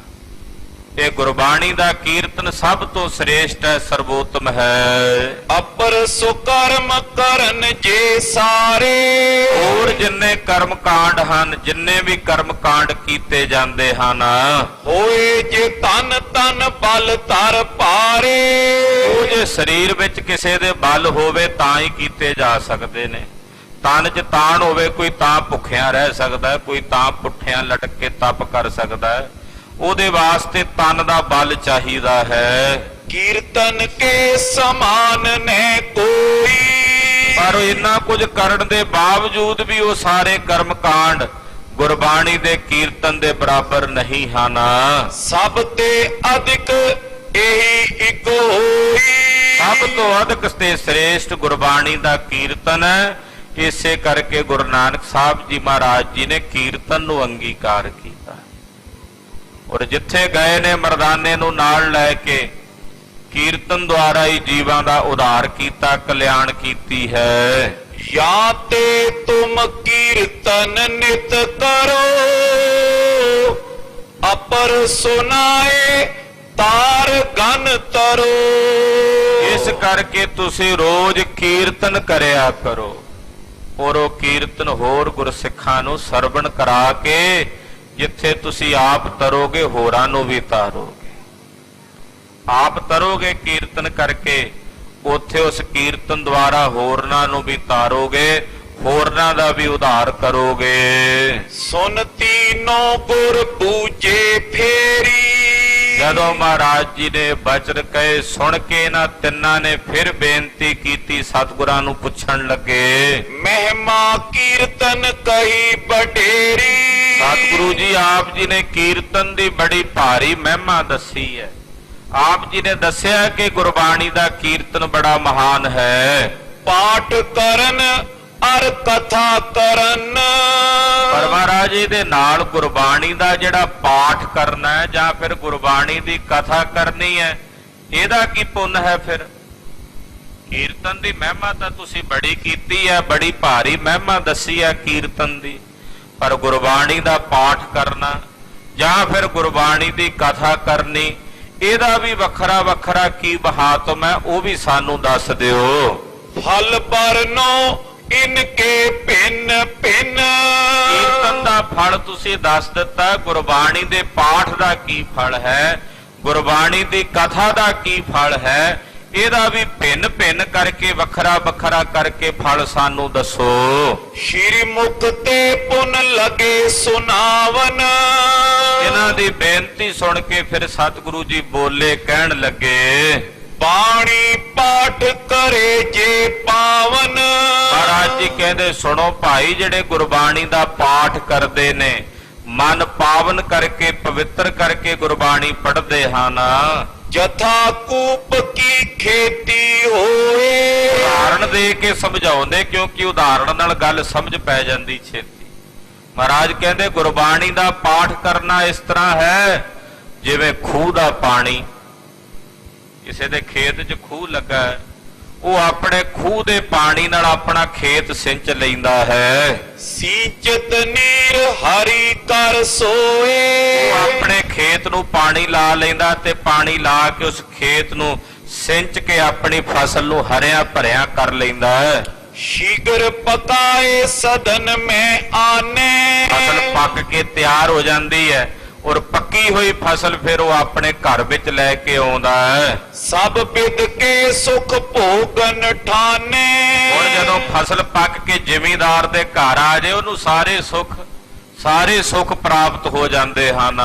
ਇਹ ਗੁਰਬਾਣੀ ਦਾ ਕੀਰਤਨ ਸਭ ਤੋਂ ਸ੍ਰੇਸ਼ਟ ਹੈ, ਸਰਵੋਤਮ ਹੈ। ਅਪਰ ਸੁਕਰਮ ਕਰਨ ਜੇ ਸਾਰੇ, ਹੋਰ ਜਿੰਨੇ ਕਰਮ ਕਾਂਡ ਹਨ, ਜਿੰਨੇ ਵੀ ਕਰਮ ਕਾਂਡ ਕੀਤੇ ਜਾਂਦੇ ਹਨ, ਹੋਏ ਜੇ ਤਨ ਤਨ ਬਲ ਧਰ ਪਾਰੇ। ਉਹ ਜੇ ਸਰੀਰ ਵਿੱਚ ਕਿਸੇ ਦੇ ਬਲ ਹੋਵੇ ਤਾਂ ਹੀ ਕੀਤੇ ਜਾ ਸਕਦੇ ਨੇ। ਤਨ 'ਚ ਤਾਣ ਹੋਵੇ, ਕੋਈ ਤਾਂ ਭੁੱਖਿਆਂ ਰਹਿ ਸਕਦਾ, ਕੋਈ ਤਾਂ ਪੁੱਠਿਆਂ ਲਟਕ ਕੇ ਤਪ ਕਰ ਸਕਦਾ ਹੈ। ਉਹਦੇ ਵਾਸਤੇ ਤਨ ਦਾ ਬਲ ਚਾਹੀਦਾ ਹੈ। ਕੀਰਤਨ ਕੇ ਸਮਾਨ ਨੇ ਕੋਈ, ਪਰ ਇੰਨਾ ਕੁਝ ਕਰਨ ਦੇ ਬਾਵਜੂਦ ਵੀ ਉਹ ਸਾਰੇ ਕਰਮ ਕਾਂਡ ਗੁਰਬਾਣੀ ਦੇ ਕੀਰਤਨ ਦੇ ਬਰਾਬਰ ਨਹੀਂ ਹਨ। ਸਭ ਤੇ ਅਧਿਕ ਇਹੀ ਇੱਕ ਹੋਈ, ਸਭ ਤੋਂ ਅਧਿਕ ਤੇ ਸ੍ਰੇਸ਼ਟ ਗੁਰਬਾਣੀ ਦਾ ਕੀਰਤਨ ਹੈ। ਇਸੇ ਕਰਕੇ ਗੁਰੂ ਨਾਨਕ ਸਾਹਿਬ ਜੀ ਮਹਾਰਾਜ ਜੀ ਨੇ ਕੀਰਤਨ ਨੂੰ ਅੰਗੀਕਾਰ ਕੀਤਾ, ਔਰ ਜਿੱਥੇ ਗਏ ਨੇ ਮਰਦਾਨੇ ਨੂੰ ਨਾਲ ਲੈ ਕੇ ਕੀਰਤਨ ਦੁਆਰਾ ਹੀ ਜੀਵਾਂ ਦਾ ਉਧਾਰ ਕੀਤਾ, ਕਲਿਆਣ ਕੀਤੀ ਹੈ। ਜਾਂ ਤੇ ਤੁਮ ਕੀਰਤਨ ਨਿਤ ਕਰੋ, ਅਪਰ ਸੁਨਾਏ ਤਾਰ ਗਨ ਤਰੋ। ਇਸ ਕਰਕੇ ਤੁਸੀਂ ਰੋਜ਼ ਕੀਰਤਨ ਕਰਿਆ ਕਰੋ, ਔਰ ਉਹ ਕੀਰਤਨ ਹੋਰ ਗੁਰਸਿੱਖਾਂ ਨੂੰ ਸਰਵਣ ਕਰਾ ਕੇ ਜਿੱਥੇ ਤੁਸੀਂ ਆਪ ਤਰੋਗੇ ਹੋਰਾਂ ਨੂੰ ਵੀ ਤਾਰੋਗੇ। ਆਪ ਤਰੋਗੇ ਕੀਰਤਨ ਕਰਕੇ, ਉੱਥੇ ਉਸ ਕੀਰਤਨ ਦੁਆਰਾ ਹੋਰਨਾਂ ਨੂੰ ਵੀ ਤਾਰੋਗੇ, ਹੋਰਨਾਂ ਦਾ ਵੀ ਉਧਾਰ ਕਰੋਗੇ। ਸੁਨ ਤੀਨੋ ਗੁਰ ਪੂਜੇ ਫੇਰੀ, ਜਦੋਂ ਮਹਾਰਾਜ ਜੀ ਨੇ ਬਚਨ ਕਹੇ ਸੁਣ ਕੇ ਇਹਨਾਂ ਤਿੰਨਾਂ ਨੇ ਫਿਰ ਬੇਨਤੀ ਕੀਤੀ, ਸਤਿਗੁਰਾਂ ਨੂੰ ਪੁੱਛਣ ਲੱਗੇ, ਮਹਿਮਾ ਕੀਰਤਨ ਕਹੀ ਬਡੇਰੀ। ਸਤਿਗੁਰੂ ਜੀ ਆਪ ਜੀ ਨੇ ਕੀਰਤਨ ਦੀ ਬੜੀ ਭਾਰੀ ਮਹਿਮਾ ਦੱਸੀ ਹੈ। ਆਪ ਜੀ ਨੇ ਦੱਸਿਆ ਕਿ ਗੁਰਬਾਣੀ ਦਾ ਕੀਰਤਨ ਬੜਾ ਮਹਾਨ ਹੈ। ਪਾਠ ਕਰਨ ਅਰ ਕਥਾ ਕਰਨ, ਪਰ ਮਹਾਰਾਜ ਜੀ ਦੇ ਨਾਲ ਗੁਰਬਾਣੀ ਦਾ ਜਿਹੜਾ ਪਾਠ ਕਰਨਾ ਹੈ ਜਾਂ ਫਿਰ ਗੁਰਬਾਣੀ ਦੀ ਕਥਾ ਕਰਨੀ ਹੈ, ਇਹਦਾ ਕੀ ਪੁੰਨ ਹੈ? ਫਿਰ ਕੀਰਤਨ ਦੀ ਮਹਿਮਾ ਤਾਂ ਤੁਸੀਂ ਬੜੀ ਕੀਤੀ ਹੈ, ਬੜੀ ਭਾਰੀ ਮਹਿਮਾ ਦੱਸੀ ਹੈ ਕੀਰਤਨ ਦੀ, ਪਰ ਗੁਰਬਾਣੀ ਦਾ ਪਾਠ ਕਰਨਾ ਜਾਂ ਫਿਰ ਗੁਰਬਾਣੀ ਦੀ ਕਥਾ ਕਰਨੀ, ਇਹਦਾ ਵੀ ਵੱਖਰਾ ਵੱਖਰਾ ਕੀ ਮਹਾਤਮ ਹੈ, ਉਹ ਵੀ ਸਾਨੂੰ ਦੱਸ ਦਿਓ। ਫਲ ਪਰਨੋ ਇਨਕੇ ਭਿੰਨ ਭਿੰਨ, ਕੀਰਤਨ ਦਾ ਫਲ ਤੁਸੀਂ ਦੱਸ ਦਿੱਤਾ, ਗੁਰਬਾਣੀ ਦੇ ਪਾਠ ਦਾ ਕੀ ਫਲ ਹੈ, ਗੁਰਬਾਣੀ ਦੀ ਕਥਾ ਦਾ ਕੀ ਫਲ ਹੈ, ਇਹਦਾ ਵੀ ਭਿੰਨ ਭਿੰਨ ਕਰਕੇ ਵੱਖਰਾ ਵੱਖਰਾ ਕਰਕੇ ਫਲ ਸਾਨੂੰ ਦੱਸੋ। ਸ਼੍ਰੀ ਮੁਖ ਤੇ ਪੁਨ ਲਗੇ ਸੁਨਾਵਨ, ਇਹਨਾਂ ਉਹਨਾਂ ਦੀ ਬੇਨਤੀ ਸੁਣ ਕੇ ਫਿਰ ਸਤਿਗੁਰੂ ਜੀ ਬੋਲੇ, ਕਹਿਣ ਲੱਗੇ, ਬਾਣੀ ਪਾਠ ਕਰੇ ਜੇ ਪਾਵਨ। ਮਹਾਰਾਜ ਜੀ ਕਹਿੰਦੇ, ਸੁਣੋ ਭਾਈ, ਜਿਹੜੇ ਗੁਰਬਾਣੀ ਦਾ ਪਾਠ ਕਰਦੇ ਨੇ, ਮਨ ਪਾਵਨ ਕਰਕੇ ਪਵਿੱਤਰ ਕਰਕੇ ਗੁਰਬਾਣੀ ਪੜ੍ਹਦੇ ਹਨ, ਜਥਾ ਕੂਪ ਕੀ ਖੇਤੀ ਹੋਏ। ਉਦਾਹਰਣ ਦੇ ਕੇ ਸਮਝਾਉਂਦੇ, ਕਿਉਂਕਿ ਉਦਾਹਰਣ ਨਾਲ ਗੱਲ ਸਮਝ ਪੈ ਜਾਂਦੀ ਛੇਤੀ। ਮਹਾਰਾਜ ਕਹਿੰਦੇ, ਗੁਰਬਾਣੀ ਦਾ ਪਾਠ ਕਰਨਾ ਇਸ ਤਰ੍ਹਾਂ ਹੈ ਜਿਵੇਂ ਖੂਹ ਦਾ ਪਾਣੀ। ਕਿਸੇ ਦੇ ਖੇਤ 'ਚ ਖੂਹ ਲੱਗਾ ਹੈ, ਉਹ ਆਪਣੇ ਖੂਹ ਦੇ ਪਾਣੀ ਨਾਲ ਆਪਣਾ ਖੇਤ ਸਿੰਚ ਲੈਂਦਾ ਹੈ। ਸੀਚਤ ਨੀਰ ਹਰੀ ਕਰ ਸੋਏ। ਉਹ ਆਪਣੇ ਖੇਤ ਨੂੰ ਪਾਣੀ ਲਾ ਲੈਂਦਾ ਤੇ ਪਾਣੀ ਲਾ ਕੇ ਉਸ ਖੇਤ ਨੂੰ ਸਿੰਚ ਕੇ ਆਪਣੀ ਫਸਲ ਨੂੰ ਹਰਿਆ ਭਰਿਆ ਕਰ ਲੈਂਦਾ ਹੈ। ਸ਼ੀਗਰ ਪਕਾਏ ਸਦਨ ਮੈਂ ਆਨੇ। ਫਸਲ ਪੱਕ ਕੇ ਤਿਆਰ ਹੋ ਜਾਂਦੀ ਹੈ ਔਰ ਪੱਕੀ ਹੋਈ ਫਸਲ ਫਿਰ ਉਹ ਆਪਣੇ ਘਰ ਵਿੱਚ ਲੈ ਕੇ ਆਉਂਦਾ ਹੈ। ਸਭ ਬਿਦ ਕੇ ਸੁਖ ਭੋਗਨ ਠਾਨੇ। ਹੁਣ ਜਦੋਂ ਫਸਲ ਪੱਕ ਕੇ ਜ਼ਿਮੀਂਦਾਰ ਦੇ ਘਰ ਆ ਜਾਏ, ਉਹਨੂੰ ਸਾਰੇ ਸੁੱਖ ਪ੍ਰਾਪਤ ਹੋ ਜਾਂਦੇ ਹਨ।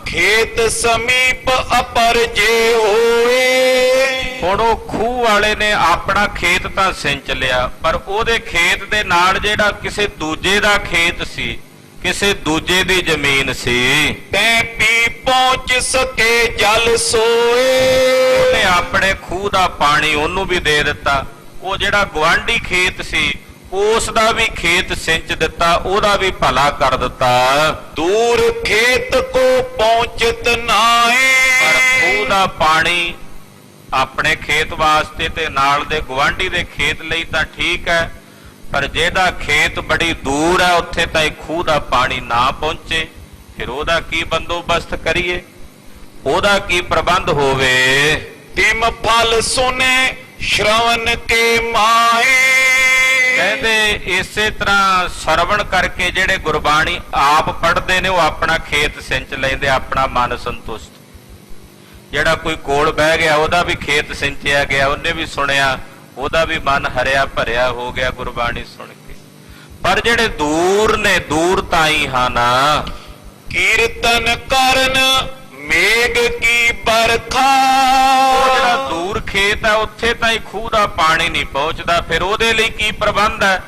ਖੇਤ ਸਮੀਪ ਅਪਰ ਜੇ ਹੋਏ। ਹੁਣ ਉਹ ਖੂਹ ਵਾਲੇ ਨੇ ਆਪਣਾ ਖੇਤ ਤਾਂ ਸਿੰਚ ਲਿਆ, ਪਰ ਉਹਦੇ ਖੇਤ ਦੇ ਨਾਲ ਜਿਹੜਾ ਕਿਸੇ ਦੂਜੇ ਦਾ ਖੇਤ ਸੀ, ਕਿਸੇ ਦੂਜੇ ਦੀ ਜ਼ਮੀਨ ਸੀ, ਤੈ ਪੀ ਪਹੁੰਚ ਸਕੇ ਜਲ ਸੋਏ। ਉਹਨੇ ਆਪਣੇ ਖੂਹ ਦਾ ਪਾਣੀ ਉਹਨੂੰ ਵੀ ਦੇ ਦਿੱਤਾ। ਉਹ ਜਿਹੜਾ ਗੁਆਂਢੀ ਖੇਤ ਸੀ, ਉਸ ਦਾ ਵੀ ਖੇਤ ਸਿੰਚ ਦਿੱਤਾ, ਉਹਦਾ ਵੀ ਭਲਾ ਕਰ ਦਿੱਤਾ। ਦੂਰ ਖੇਤ ਕੋ ਪਹੁੰਚਤ ਨਾਏ। ਪਰ ਖੂਹ ਦਾ ਪਾਣੀ ਆਪਣੇ ਖੇਤ ਵਾਸਤੇ ਤੇ ਨਾਲ ਦੇ ਗੁਆਂਢੀ ਦੇ ਖੇਤ ਲਈ ਤਾਂ ਠੀਕ ਹੈ, ਪਰ ਜਿਹਦਾ ਖੇਤ ਬੜੀ ਦੂਰ ਹੈ, ਉੱਥੇ ਤਾਂ ਇਹ ਖੂਹ ਦਾ ਪਾਣੀ ਨਾ ਪਹੁੰਚੇ, ਫਿਰ ਉਹਦਾ ਕੀ ਬੰਦੋਬਸਤ ਕਰੀਏ, ਉਹਦਾ ਕੀ ਪ੍ਰਬੰਧ ਹੋਵੇ। ਤਿਮ ਫਲ ਸੁਨੇ ਸ਼ਰਵਨ ਕੇ ਮਾਏ। ਕਹਿੰਦੇ ਇਸੇ ਤਰ੍ਹਾਂ ਸਰਵਣ ਕਰਕੇ ਜਿਹੜੇ ਗੁਰਬਾਣੀ ਆਪ ਪੜ੍ਹਦੇ ਨੇ, ਉਹ ਆਪਣਾ ਖੇਤ ਸਿੰਚ ਲੈਂਦੇ, ਆਪਣਾ ਮਨ ਸੰਤੁਸ਼ਟ। ਜਿਹੜਾ ਕੋਈ ਕੋਲ ਬਹਿ ਗਿਆ, ਉਹਦਾ ਵੀ ਖੇਤ ਸਿੰਚਿਆ ਗਿਆ, ਉਹਨੇ ਵੀ ਸੁਣਿਆ, ਉਹਦਾ ਵੀ ਮਨ ਹਰਿਆ ਭਰਿਆ ਹੋ ਗਿਆ ਗੁਰਬਾਣੀ ਸੁਣ ਕੇ। ਪਰ ਜਿਹੜੇ ਦੂਰ ਨੇ, ਦੂਰ ਤਾਈ ਹਨ, ਕੀਰਤਨ ਕਰਨ ਮੇਘ ਕੀ ਬਰਖਾ। ਉਹ ਜਿਹੜਾ ਦੂਰ ਖੇਤ ਹੈ, ਉੱਥੇ ਤਾਂ ਹੀ ਖੂਹ ਦਾ ਪਾਣੀ ਨਹੀਂ ਪਹੁੰਚਦਾ, ਫਿਰ ਉਹਦੇ ਲਈ ਕੀ ਪ੍ਰਬੰਧ ਹੈ?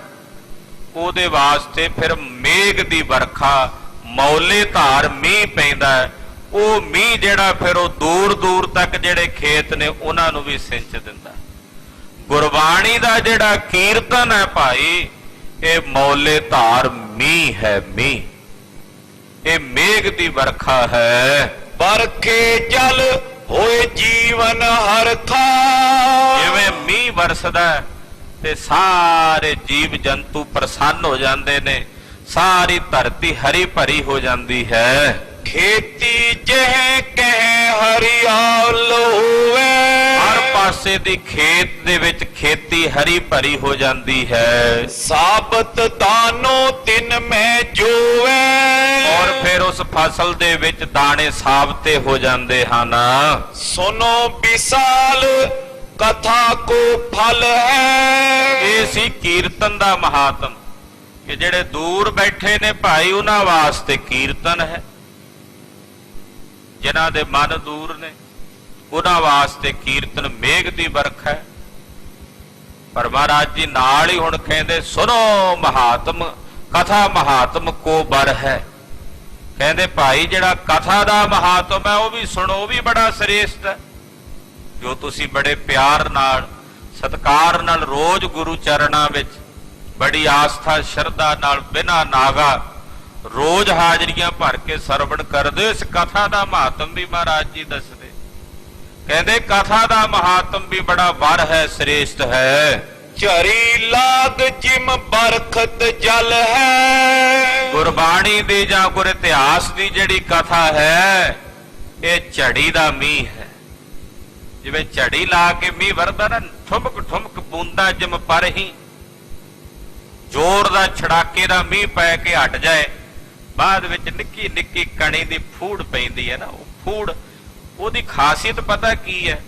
ਉਹਦੇ ਵਾਸਤੇ ਫਿਰ ਮੇਘ ਦੀ ਵਰਖਾ, ਮੌਲੇ ਧਾਰ ਮੀਂਹ ਪੈਂਦਾ ਹੈ। ਉਹ ਮੀਂਹ ਜਿਹੜਾ ਫਿਰ ਉਹ ਦੂਰ ਦੂਰ ਤੱਕ ਜਿਹੜੇ ਖੇਤ ਨੇ ਉਹਨਾਂ ਨੂੰ ਵੀ ਸਿੰਚ ਦਿੰਦਾ। ਗੁਰਬਾਣੀ ਦਾ ਜਿਹੜਾ ਕੀਰਤਨ ਹੈ ਭਾਈ, ਇਹ ਮੌਲੇ ਧਾਰ ਮੀਂਹ ਹੈ, ਮੀਂਹ, ਇਹ ਮੇਘ ਦੀ ਵਰਖਾ ਹੈ। ਬਰਖੇ ਜਲ ਹੋਏ ਜੀਵਨ ਹਰਖਾ। ਜਿਵੇਂ ਮੀਂਹ ਵਰਸਦਾ ਤੇ ਸਾਰੇ ਜੀਵ ਜੰਤੂ ਪ੍ਰਸੰਨ ਹੋ ਜਾਂਦੇ ਨੇ, ਸਾਰੀ ਧਰਤੀ ਹਰੀ ਭਰੀ ਹੋ ਜਾਂਦੀ ਹੈ। ਖੇਤੀ ਜਿਹੇ ਕਹਿ ਹਰਿਆਲ ਹੋਵੇ। ਹਰ ਪਾਸੇ ਦੀ ਖੇਤ ਦੇ ਵਿੱਚ ਖੇਤੀ ਹਰੀ ਭਰੀ ਹੋ ਜਾਂਦੀ ਹੈ। ਸਾਬਤ ਦਾਨੋ ਤਿਨ ਮੈਂ ਜੋਵੇ। ਔਰ ਫਿਰ ਉਸ ਫਸਲ ਦੇ ਵਿੱਚ ਦਾਣੇ ਸਾਬਤੇ ਹੋ ਜਾਂਦੇ ਹਨ। ਸੁਨੋ ਵਿਸਾਲ ਕਥਾ ਕੋ ਫਲ ਹੈ। ਇਹ ਸੀ ਕੀਰਤਨ ਦਾ ਮਹਾਤਮ, ਕਿ ਜਿਹੜੇ ਦੂਰ ਬੈਠੇ ਨੇ ਭਾਈ, ਉਹਨਾਂ ਵਾਸਤੇ ਕੀਰਤਨ ਹੈ। ਜਿਨ੍ਹਾਂ ਦੇ ਮਨ ਦੂਰ ਨੇ, ਉਹਨਾਂ ਵਾਸਤੇ ਕੀਰਤਨ ਮੇਘ ਦੀ ਵਰਖਾ ਹੈ। ਪਰ ਮਹਾਰਾਜ ਜੀ ਨਾਲ ਹੀ ਹੁਣ ਕਹਿੰਦੇ, ਸੁਨੋ ਮਹਾਤਮ ਕਥਾ ਮਹਾਤਮ ਕੋ ਬਰ ਹੈ। ਕਹਿੰਦੇ ਭਾਈ, ਜਿਹੜਾ ਕਥਾ ਦਾ ਮਹਾਤਮ ਹੈ, ਉਹ ਵੀ ਸੁਣੋ, ਉਹ ਵੀ ਬੜਾ ਸ੍ਰੇਸ਼ਟ ਹੈ। ਜੋ ਤੁਸੀਂ ਬੜੇ ਪਿਆਰ ਨਾਲ, ਸਤਿਕਾਰ ਨਾਲ ਰੋਜ਼ ਗੁਰੂ ਚਰਨਾਂ ਵਿੱਚ ਬੜੀ ਆਸਥਾ ਸ਼ਰਧਾ ਨਾਲ ਬਿਨਾਂ ਨਾਗਾ ਰੋਜ਼ ਹਾਜ਼ਰੀਆਂ ਭਰ ਕੇ ਸਰਵਣ ਕਰਦੇ, ਇਸ ਕਥਾ ਦਾ ਮਹਾਤਮ ਵੀ ਮਹਾਰਾਜ ਜੀ ਦੱਸਦੇ। ਕਹਿੰਦੇ ਕਥਾ ਦਾ ਮਹਾਤਮ ਵੀ ਬੜਾ ਵਰ ਹੈ, ਸ੍ਰੇਸ਼ਟ ਹੈ। ਝਰੀ ਲਾਗ ਜਿਮ ਬਰਖਤ ਜਲ ਹੈ। ਗੁਰਬਾਣੀ ਦੀ ਜਾਂ ਗੁਰ ਇਤਿਹਾਸ ਦੀ ਜਿਹੜੀ ਕਥਾ ਹੈ, ਇਹ ਝੜੀ ਦਾ ਮੀਂਹ ਹੈ। ਜਿਵੇਂ ਝੜੀ ਲਾ ਕੇ ਮੀਂਹ ਵਰਦਾ ਨਾ, ਠੁਮਕ ਠੁਮਕ ਬੂੰਦਾ ਜਿਮ ਪਰ ਹੀ, ਜ਼ੋਰ ਦਾ ਛੜਾਕੇ ਦਾ ਮੀਂਹ ਪੈ ਕੇ ਹਟ ਜਾਏ, ਬਾਅਦ ਵਿੱਚ ਨਿੱਕੀ ਨਿੱਕੀ ਕਣੀ ਦੀ ਫੂੜ ਪੈਂਦੀ ਹੈ ਨਾ, ਉਹ ਫੂੜ, ਉਹਦੀ ਖਾਸੀਅਤ ਪਤਾ ਕੀ ਹੈ?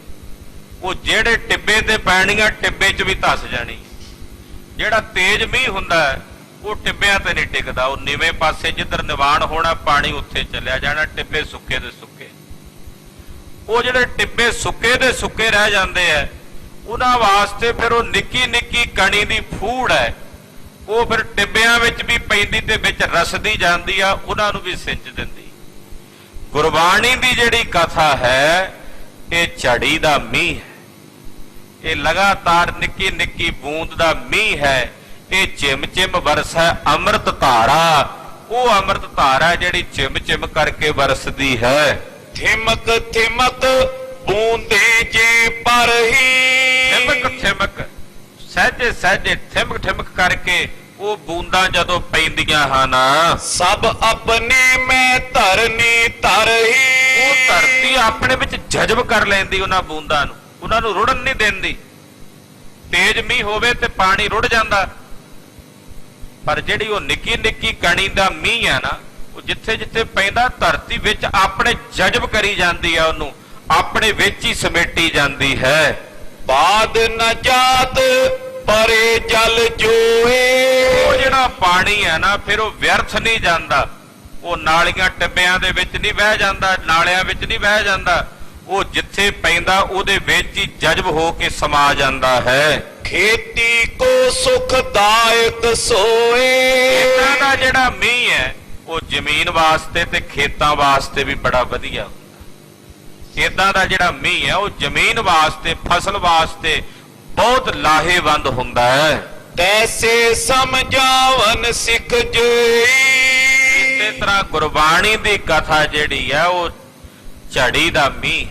ਉਹ ਜਿਹੜੇ ਟਿੱਬੇ ਤੇ ਪੈਣੀਆਂ, ਟਿੱਬੇ 'ਚ ਵੀ ਧੱਸ ਜਾਣੀ। ਜਿਹੜਾ ਤੇਜ਼ ਮੀਂਹ ਹੁੰਦਾ ਹੈ, ਉਹ ਟਿੱਬਿਆਂ ਤੇ ਨਹੀਂ ਟਿਕਦਾ। ਉਹ ਨੀਵੇਂ ਪਾਸੇ ਜਿੱਧਰ ਨਿਵਾਣ ਹੋਣਾ ਪਾਣੀ ਉੱਥੇ ਚੱਲਿਆ ਜਾਣਾ, ਟਿੱਬੇ ਸੁੱਕੇ ਦੇ ਸੁੱਕੇ। ਉਹ ਜਿਹੜੇ ਟਿੱਬੇ ਸੁੱਕੇ ਦੇ ਸੁੱਕੇ ਰਹਿ ਜਾਂਦੇ ਆ, ਉਹਨਾਂ ਵਾਸਤੇ ਫਿਰ ਉਹ ਨਿੱਕੀ ਨਿੱਕੀ ਕਣੀ ਦੀ ਫੂੜ ਹੈ, ਉਹ ਫਿਰ ਟਿੱਬਿਆਂ ਵਿੱਚ ਵੀ ਪੈਂਦੀ ਤੇ ਵਿੱਚ ਰਸਦੀ ਜਾਂਦੀ ਆ, ਉਹਨਾਂ ਨੂੰ ਵੀ ਸਿੰਚ ਦਿੰਦੀ। ਗੁਰਬਾਣੀ ਦੀ ਜਿਹੜੀ ਕਥਾ ਹੈ ਇਹ ਝੜੀ ਦਾ ਮੀਂਹ ਹੈ, ਇਹ ਲਗਾਤਾਰ ਨਿੱਕੀ ਨਿੱਕੀ ਬੂੰਦ ਦਾ ਮੀਂਹ ਹੈ। ਇਹ ਚਿਮ ਚਿਮ ਵਰਸੈ ਅੰਮ੍ਰਿਤ ਧਾਰਾ, ਉਹ ਅੰਮ੍ਰਿਤ ਧਾਰਾ ਜਿਹੜੀ ਚਿਮ ਚਿਮ ਕਰਕੇ ਵਰਸਦੀ ਹੈ। ਥਿਮਕ ਥਿਮਕ ਬੂੰਦੇ ਜੇ ਪਰਹੀ, ਥਿਮਕ ਥਿਮਕ ਸਹਿਜੇ ਸਹਿਜੇ ਠਿਮਕ ਠਿਮਕ ਕਰਕੇ ਉਹ ਬੂੰਦਾਂ ਜਦੋਂ ਪੈਂਦੀਆਂ ਹਨ, ਸਭ ਆਪਣੇ ਮੈਂ ਧਰਨੀ ਧਰਹੀ, ਉਹ ਧਰਤੀ ਆਪਣੇ ਵਿੱਚ ਜਜ਼ਬ ਕਰ ਲੈਂਦੀ ਉਹਨਾਂ ਬੂੰਦਾਂ ਨੂੰ, ਉਹਨਾਂ ਨੂੰ ਰੁੜਨ ਨਹੀਂ ਦਿੰਦੀ। ਤੇਜ਼ ਮੀਂਹ ਹੋਵੇ ਤੇ ਪਾਣੀ ਰੁੜ ਜਾਂਦਾ, ਪਰ ਜਿਹੜੀ ਉਹ ਨਿੱਕੀ ਨਿੱਕੀ ਕਣੀ ਦਾ ਮੀਂਹ ਹੈ ਨਾ, ਉਹ ਜਿੱਥੇ ਜਿੱਥੇ ਪੈਂਦਾ ਧਰਤੀ ਵਿੱਚ ਆਪਣੇ ਜਜ਼ਬ ਕਰੀ ਜਾਂਦੀ ਹੈ, ਉਹਨੂੰ ਆਪਣੇ ਵਿੱਚ ਹੀ ਸਮੇਟੀ ਜਾਂਦੀ ਹੈ। ਬਾਦ ਨ ਜਾਤ ਪਰੇ ਜਲ ਜੋਏ, ਉਹ ਜਿਹੜਾ ਪਾਣੀ ਹੈ ਨਾ ਫਿਰ ਉਹ ਵਿਅਰਥ ਨਹੀਂ ਜਾਂਦਾ, ਉਹ ਨਾਲੀਆਂ ਟਿੱਬਿਆਂ ਦੇ ਵਿੱਚ ਨਹੀਂ ਵਹਿ ਜਾਂਦਾ, ਨਾਲਿਆਂ ਵਿੱਚ ਨਹੀਂ ਵਹਿ ਜਾਂਦਾ, ਉਹ ਜਿੱਥੇ ਪੈਂਦਾ ਉਹਦੇ ਵਿੱਚ ਹੀ ਜਜ਼ਬ ਹੋ ਕੇ ਸਮਾ ਜਾਂਦਾ ਹੈ। ਖੇਤੀ ਕੋ ਸੁਖਦਾਇਕ ਸੋਏ, ਇਹਨਾਂ ਦਾ ਜਿਹੜਾ ਮੀਂਹ ਹੈ ਉਹ ਜ਼ਮੀਨ ਵਾਸਤੇ ਤੇ ਖੇਤਾਂ ਵਾਸਤੇ ਵੀ ਬੜਾ ਵਧੀਆ ਹੁੰਦਾ। ਇਦਾਂ ਦਾ ਜਿਹੜਾ ਮੀਂਹ ਹੈ ਉਹ ਜ਼ਮੀਨ ਵਾਸਤੇ, ਫਸਲ ਵਾਸਤੇ ਬਹੁਤ ਲਾਹੇਵੰਦ ਹੁੰਦਾ ਹੈ। ਤੈਸੇ ਸਮਝਾਵਨ ਸਿੱਖ ਜਈ, ਇਸੇ ਤਰ੍ਹਾਂ ਗੁਰਬਾਣੀ ਦੀ ਕਥਾ ਜਿਹੜੀ ਹੈ ਉਹ ਝੜੀ ਦਾ ਮੀਂਹ।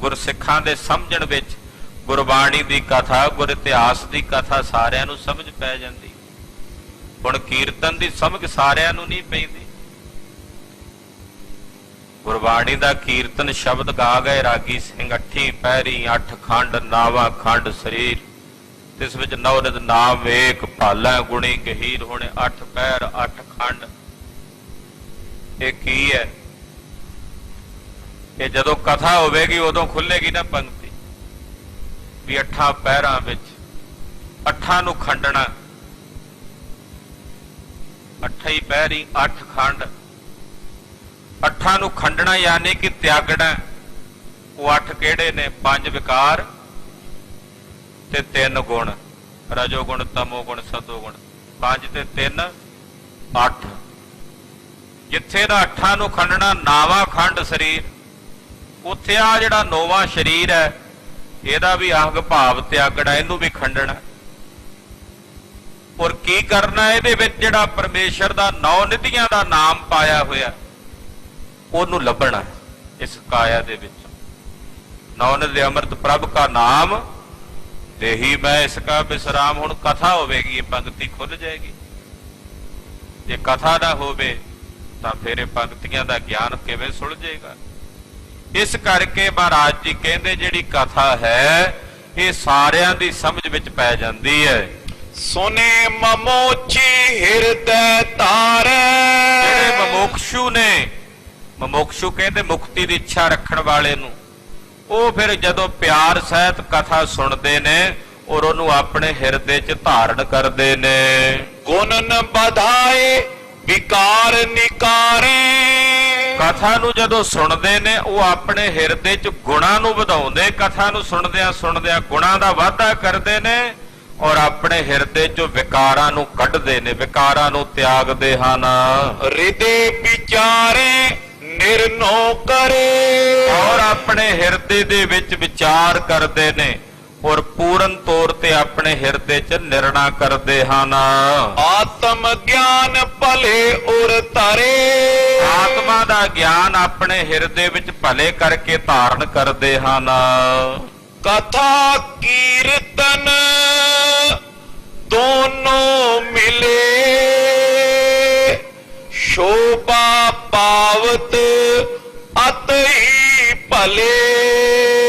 ਗੁਰਸਿੱਖਾਂ ਦੇ ਸਮਝਣ ਵਿੱਚ ਗੁਰਬਾਣੀ ਦੀ ਕਥਾ, ਗੁਰ ਇਤਿਹਾਸ ਦੀ ਕਥਾ ਸਾਰਿਆਂ ਨੂੰ ਸਮਝ ਪੈ ਜਾਂਦੀ। ਹੁਣ ਕੀਰਤਨ ਦੀ ਸਮਝ ਸਾਰਿਆਂ ਨੂੰ ਨਹੀਂ ਪੈਂਦੀ। ਗੁਰਬਾਣੀ ਦਾ ਕੀਰਤਨ ਸ਼ਬਦ ਗਾ ਗਏ ਰਾਗੀ ਸਿੰਘ, 8 ਪੈਰੀ 8 ਖੰਡ ਨਾਵਾ ਖੰਡ ਸਰੀਰ, ਤਿਸ ਵਿੱਚ ਨੌ ਨਿਤ ਨਾਮ ਵੇਖ ਭਾਲਾ ਗੁਣੀ ਗਹੀਰ ਹੋਣੇ, 8 ਪੈਰ 8 ਖੰਡ। ਇਹ ਕੀ ਹੈ? ਇਹ ਜਦੋਂ ਕਥਾ ਹੋਵੇਗੀ ਉਦੋਂ ਖੁੱਲੇਗੀ ਨਾ ਪੰਕਤੀ ਵੀ 8 ਪੈਰਾਂ ਵਿੱਚ 8 ਨੂੰ ਖੰਡਣਾ, 8 ਪੈਰੀ 8 ਖੰਡ। 8 ਨੂੰ ਖੰਡਣਾ ਯਾਨੀ ਕਿ ਤਿਆਗਣਾ। ਉਹ 8 ਕਿਹੜੇ ਨੇ? 5 ਵਿਕਾਰ ਤੇ 3 ਗੁਣ, ਰਜੋ ਗੁਣ ਤਮੋ ਗੁਣ ਸਤੋ ਗੁਣ। 5 ਤੇ 3 8। ਜਿੱਥੇ ਦਾ 8 ਨੂੰ ਖੰਡਣਾ, ਨਾਵਾਂ ਖੰਡ ਸਰੀਰ, ਉੱਥੇ ਆ ਜਿਹੜਾ 9ਵਾਂ ਸਰੀਰ ਹੈ ਇਹਦਾ ਵੀ ਅੰਗ ਭਾਵ ਤਿਆਗਣਾ, ਇਹਨੂੰ ਵੀ ਖੰਡਣਾ। ਔਰ ਕੀ ਕਰਨਾ? ਇਹਦੇ ਵਿੱਚ ਜਿਹੜਾ ਪਰਮੇਸ਼ਰ ਦਾ 9 ਨਿਧੀਆਂ ਦਾ ਨਾਮ ਪਾਇਆ ਹੋਇਆ ਉਹਨੂੰ ਲੱਭਣਾ ਇਸ ਕਾਇਆ ਦੇ ਵਿੱਚ। 9 ਨਿਧੀ ਅੰਮ੍ਰਿਤ ਪ੍ਰਭ ਕਾ ਨਾਮ ਦੇਹੀ ਮੈਂ ਇਸ ਕਾ ਬਿਸਰਾਮ। ਹੁਣ ਕਥਾ ਹੋਵੇਗੀ, ਇਹ ਪੰਕਤੀ ਖੁੱਲ ਜਾਏਗੀ। ਜੇ ਕਥਾ ਨਾ ਹੋਵੇ ਤਾਂ ਫਿਰ ਇਹ ਪੰਕਤੀਆਂ ਦਾ ਗਿਆਨ ਕਿਵੇਂ ਸੁਲਝੇਗਾ? ਇਸ ਕਰਕੇ ਮਹਾਰਾਜ ਜੀ ਕਹਿੰਦੇ ਜਿਹੜੀ ਕਥਾ ਹੈ ਇਹ ਸਾਰਿਆਂ ਦੀ ਸਮਝ ਵਿੱਚ ਪੈ ਜਾਂਦੀ ਹੈ। ਸੁਨੇ ਮਮੋਚੀ ਹਿਰਦੈ ਤਾਰੈ, ਜਿਹੜੇ ਮਮੋਕਸ਼ੂ ਨੇ, ਮਮੋਕਸ਼ੂ ਕਹਿੰਦੇ ਮੁਕਤੀ ਦੀ ਇੱਛਾ ਰੱਖਣ ਵਾਲੇ ਨੂੰ, ਉਹ ਫਿਰ ਜਦੋਂ ਪਿਆਰ ਸਹਿਤ ਕਥਾ ਸੁਣਦੇ ਨੇ ਔਰ ਉਹਨੂੰ ਆਪਣੇ ਹਿਰਦੇ 'ਚ ਧਾਰਨ ਕਰਦੇ ਨੇ। ਗੁਣ ਨ ਬਧਾਏ ਵਿਕਾਰ ਨਿਕਾਰੇ, ਕਥਾ ਨੂੰ ਜਦੋਂ ਸੁਣਦੇ ਨੇ ਉਹ ਆਪਣੇ ਹਿਰਦੇ 'ਚ ਗੁਣਾਂ ਨੂੰ ਵਧਾਉਂਦੇ, ਕਥਾ ਨੂੰ ਸੁਣਦਿਆਂ ਸੁਣਦਿਆਂ ਗੁਣਾਂ ਦਾ ਵਾਧਾ ਕਰਦੇ ਨੇ ਔਰ ਆਪਣੇ ਹਿਰਦੇ 'ਚੋਂ ਵਿਕਾਰਾਂ ਨੂੰ ਕੱਢਦੇ ਨੇ, ਵਿਕਾਰਾਂ ਨੂੰ ਤਿਆਗਦੇ ਹਨ। ਹਿਰਦੇ ਵਿਚਾਰੇ ਨਿਰਨੋ ਕਰੇ, ਔਰ ਆਪਣੇ ਹਿਰਦੇ ਦੇ ਵਿੱਚ ਵਿਚਾਰ ਕਰਦੇ ਨੇ ਔਰ ਪੂਰਨ ਤੌਰ ਤੇ ਆਪਣੇ ਹਿਰਦੇ 'ਚ ਨਿਰਣਾ ਕਰਦੇ ਹਨ। ਆਤਮ ਗਿਆਨ ਭਲੇ ਉਰ ਧਰੇ, ਆਤਮਾ ਦਾ ਗਿਆਨ ਆਪਣੇ ਹਿਰਦੇ ਵਿੱਚ ਭਲੇ ਕਰਕੇ ਧਾਰਨ ਕਰਦੇ ਹਨ। ਕਥਾ ਕੀਰਤਨ ਦੋਨੋਂ ਮਿਲੇ, ਸ਼ੋਭਾ ਪਾਵਤ ਅਤ ਹੀ ਭਲੇ।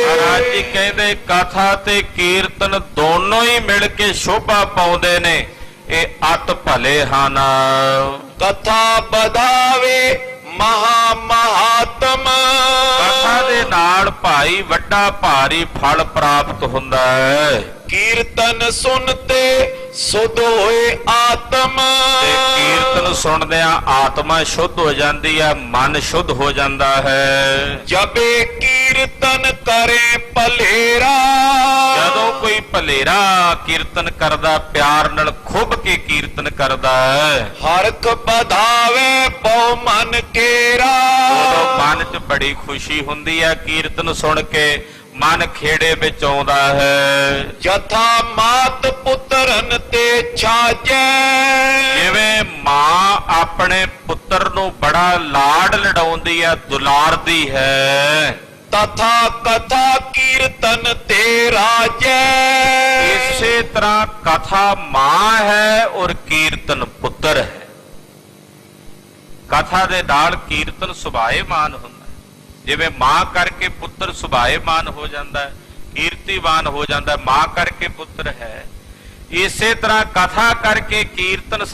ਮਹਾਰਾਜ ਜੀ ਕਹਿੰਦੇ ਕਥਾ ਤੇ ਕੀਰਤਨ ਦੋਨੋਂ ਹੀ ਮਿਲ ਕੇ ਸ਼ੋਭਾ ਪਾਉਂਦੇ ਨੇ, ਇਹ ਅਤ ਭਲੇ ਹਨ। ਕਥਾ ਵਧਾਵੇ ਮਹਾ ਮਹਾਤਮ, ਕਥਾ ਦੇ ਨਾਲ ਭਾਈ ਵੱਡਾ ਭਾਰੀ ਫਲ ਪ੍ਰਾਪਤ ਹੁੰਦਾ ਹੈ। ਕੀਰਤਨ ਸੁਨਤੇ ਸੁਧ ਹੋਏ ਆਤਮ ਤੇ ਕੀਰਤਨ ਸੁਣਦਿਆਂ ਆਤਮਾ ਸ਼ੁੱਧ ਹੋ ਜਾਂਦੀ ਹੈ, ਮਨ ਸ਼ੁੱਧ ਹੋ ਜਾਂਦਾ ਹੈ। ਜਬੇ ਕੀਰਤਨ ਕਰੇ ਭਲੇਰਾ ਜਦੋਂ ਕੋਈ ਭਲੇਰਾ ਕੀਰਤਨ ਕਰਦਾ, ਪਿਆਰ ਨਾਲ ਖੁੱਭ ਕੇ ਕੀਰਤਨ ਕਰਦਾ ਹੈ, ਹਰਖ ਵਧਾਵੇ ਬਹੁ ਮਨ ਕੇਰਾ ਉਦੋਂ ਮਨ 'ਚ ਬੜੀ ਖੁਸ਼ੀ ਹੁੰਦੀ ਹੈ। ਕੀਰਤਨ ਸੁਣ ਕੇ ਮਨ ਖੇੜੇ ਵਿੱਚ ਆਉਂਦਾ ਹੈ। ਜਥਾ ਮਾਤ ਪੁੱਤਰਨ ਤੇ ਛਾਜੈ ਜਿਵੇਂ ਮਾਂ ਆਪਣੇ ਪੁੱਤਰ ਨੂੰ ਬੜਾ ਲਾਡ ਲਡਾਉਂਦੀ ਹੈ, ਦੁਲਾਰਦੀ ਹੈ, ਤਥਾ ਕਥਾ ਕੀਰਤਨ ਤੇ ਰਾਜੈ ਇਸੇ ਤਰ੍ਹਾਂ ਕਥਾ ਮਾਂ ਹੈ ਔਰ ਕੀਰਤਨ ਪੁੱਤਰ ਹੈ। ਕਥਾ ਦੇ ਨਾਲ ਕੀਰਤਨ ਸੁਭਾਏਮਾਨ ਹੁੰਦਾ ਹੈ। ਜਿਵੇਂ ਮਾਂ ਕਰਕੇ ਪੁੱਤਰ ਸੁਭਾਏਮਾਨ ਹੋ ਜਾਂਦਾ ਹੈ, ਕੀਰਤੀਵਾਨ ਹੋ ਜਾਂਦਾ ਹੈ, ਮਾਂ ਕਰਕੇ ਪੁੱਤਰ ਹੈ। ਇਸੇ ਤਰ੍ਹਾਂ ਕਥਾ ਕਰਕੇ ਕੀਰਤਨ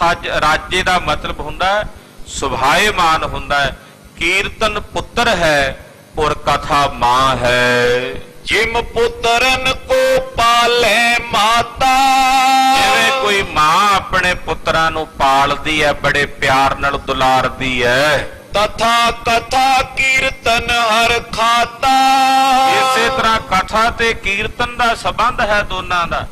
ਰਾਜੇ ਦਾ ਮਤਲਬ ਹੁੰਦਾ ਹੈ ਸੁਭਾਏਮਾਨ ਹੁੰਦਾ ਹੈ। ਕੀਰਤਨ ਪੁੱਤਰ ਹੈ ਔਰ ਕਥਾ ਮਾਂ ਹੈ। ਜਿਮ ਪੁੱਤਰਨ ਕੋ ਪਾਲੇ ਮਾਤਾ ਜਿਵੇਂ ਕੋਈ ਮਾਂ ਆਪਣੇ ਪੁੱਤਰਾਂ ਨੂੰ ਪਾਲਦੀ ਹੈ, ਬੜੇ ਪਿਆਰ ਨਾਲ ਦੁਲਾਰਦੀ ਹੈ, ਤਥਾ ਕਥਾ ਕੀਰਤਨ ਹਰ ਖਾਤਾ ਇਸੇ ਤਰ੍ਹਾਂ ਕਥਾ ਤੇ ਕੀਰਤਨ ਦਾ ਸੰਬੰਧ ਹੈ ਦੋਨਾਂ ਦਾ।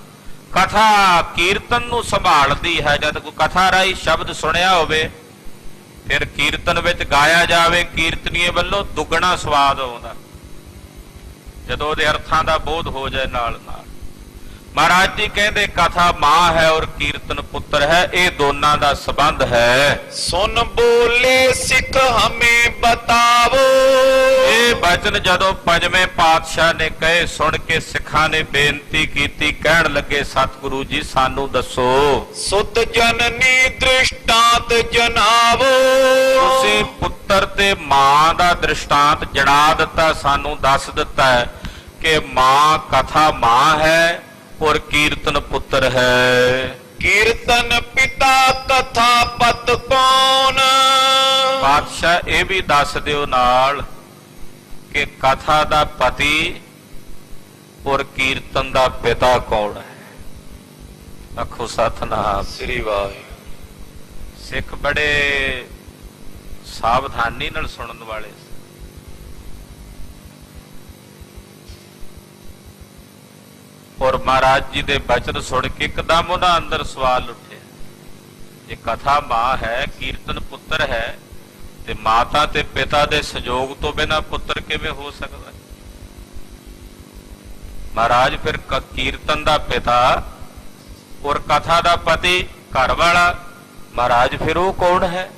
ਕਥਾ ਕੀਰਤਨ ਨੂੰ ਸੰਭਾਲਦੀ ਹੈ। ਜਦ ਕੋਈ ਕਥਾ ਰਾਹੀਂ ਸ਼ਬਦ ਸੁਣਿਆ ਹੋਵੇ, ਫਿਰ ਕੀਰਤਨ ਵਿੱਚ ਗਾਇਆ ਜਾਵੇ, ਕੀਰਤਨੀਏ ਵੱਲੋਂ ਦੁੱਗਣਾ ਸਵਾਦ ਆਉਂਦਾ ਜਦੋਂ ਉਹਦੇ ਅਰਥਾਂ ਦਾ ਬੋਧ ਹੋ ਜਾਏ ਨਾਲ ਨਾਲ। ਮਹਾਰਾਜ ਜੀ ਕਹਿੰਦੇ ਕਥਾ ਮਾਂ ਹੈ ਔਰ ਕੀਰਤਨ ਪੁੱਤਰ ਹੈ, ਇਹ ਦੋਨਾਂ ਦਾ ਸੰਬੰਧ ਹੈ। ਸੁਨ ਬੋਲੇ ਸਿੱਖ ਹਮੇ ਬਤਾਵੋ ਇਹ ਬਚਨ ਜਦੋਂ ਪੰਜਵੇਂ ਪਾਤਸ਼ਾਹ ਨੇ ਕਹੇ, ਸੁਣ ਕੇ ਸਿੱਖਾਂ ਨੇ ਬੇਨਤੀ ਕੀਤੀ, ਕਹਿਣ ਲੱਗੇ ਸਤਿਗੁਰੂ ਜੀ ਸਾਨੂੰ ਦੱਸੋ, ਸੁਤ ਜਨਨੀ ਦ੍ਰਿਸ਼ਟਾਂਤ ਜਨਾਵੋ ਤੁਸੀਂ ਪੁੱਤਰ ਤੇ ਮਾਂ ਦਾ ਦ੍ਰਿਸ਼ਟਾਂਤ ਜਣਾ ਦਿੱਤਾ, ਸਾਨੂੰ ਦੱਸ ਦਿੱਤਾ ਹੈ ਕਿ ਮਾਂ ਕਥਾ ਮਾਂ ਹੈ ਔਰ ਕੀਰਤਨ ਪੁੱਤਰ ਹੈ। ਕੀਰਤਨ ਪਿਤਾ ਕਥਾ ਪਤ ਕੌਣ ਪਾਤਸ਼ਾਹ ਇਹ ਵੀ ਦੱਸ ਦਿਓ ਨਾਲ ਕਿ ਕਥਾ ਦਾ ਪਤੀ ਔਰ ਕੀਰਤਨ ਦਾ ਪਿਤਾ ਕੌਣ ਹੈ। ਆਖੋ ਸਤਿਨਾਮ ਸ੍ਰੀ ਵਾਹਿਗੁਰੂ। ਸਿੱਖ ਬੜੇ ਸਾਵਧਾਨੀ ਨਾਲ ਸੁਣਨ ਵਾਲੇ ਸੀ। ਔਰ ਮਹਾਰਾਜ ਜੀ ਦੇ ਬਚਨ ਸੁਣ ਕੇ ਇੱਕਦਮ ਉਹਨਾਂ ਅੰਦਰ ਸਵਾਲ ਉੱਠਿਆ, ਜੇ ਕਥਾ ਮਾਂ ਹੈ, ਕੀਰਤਨ ਪੁੱਤਰ ਹੈ, ਤੇ ਮਾਤਾ ਤੇ ਪਿਤਾ ਦੇ ਸਹਿਯੋਗ ਤੋਂ ਬਿਨਾਂ ਪੁੱਤਰ ਕਿਵੇਂ ਹੋ ਸਕਦਾ? ਮਹਾਰਾਜ ਫਿਰ ਕੀਰਤਨ ਦਾ ਪਿਤਾ ਔਰ ਕਥਾ ਦਾ ਪਤੀ ਘਰ ਵਾਲਾ, ਮਹਾਰਾਜ ਫਿਰ ਉਹ ਕੌਣ ਹੈ?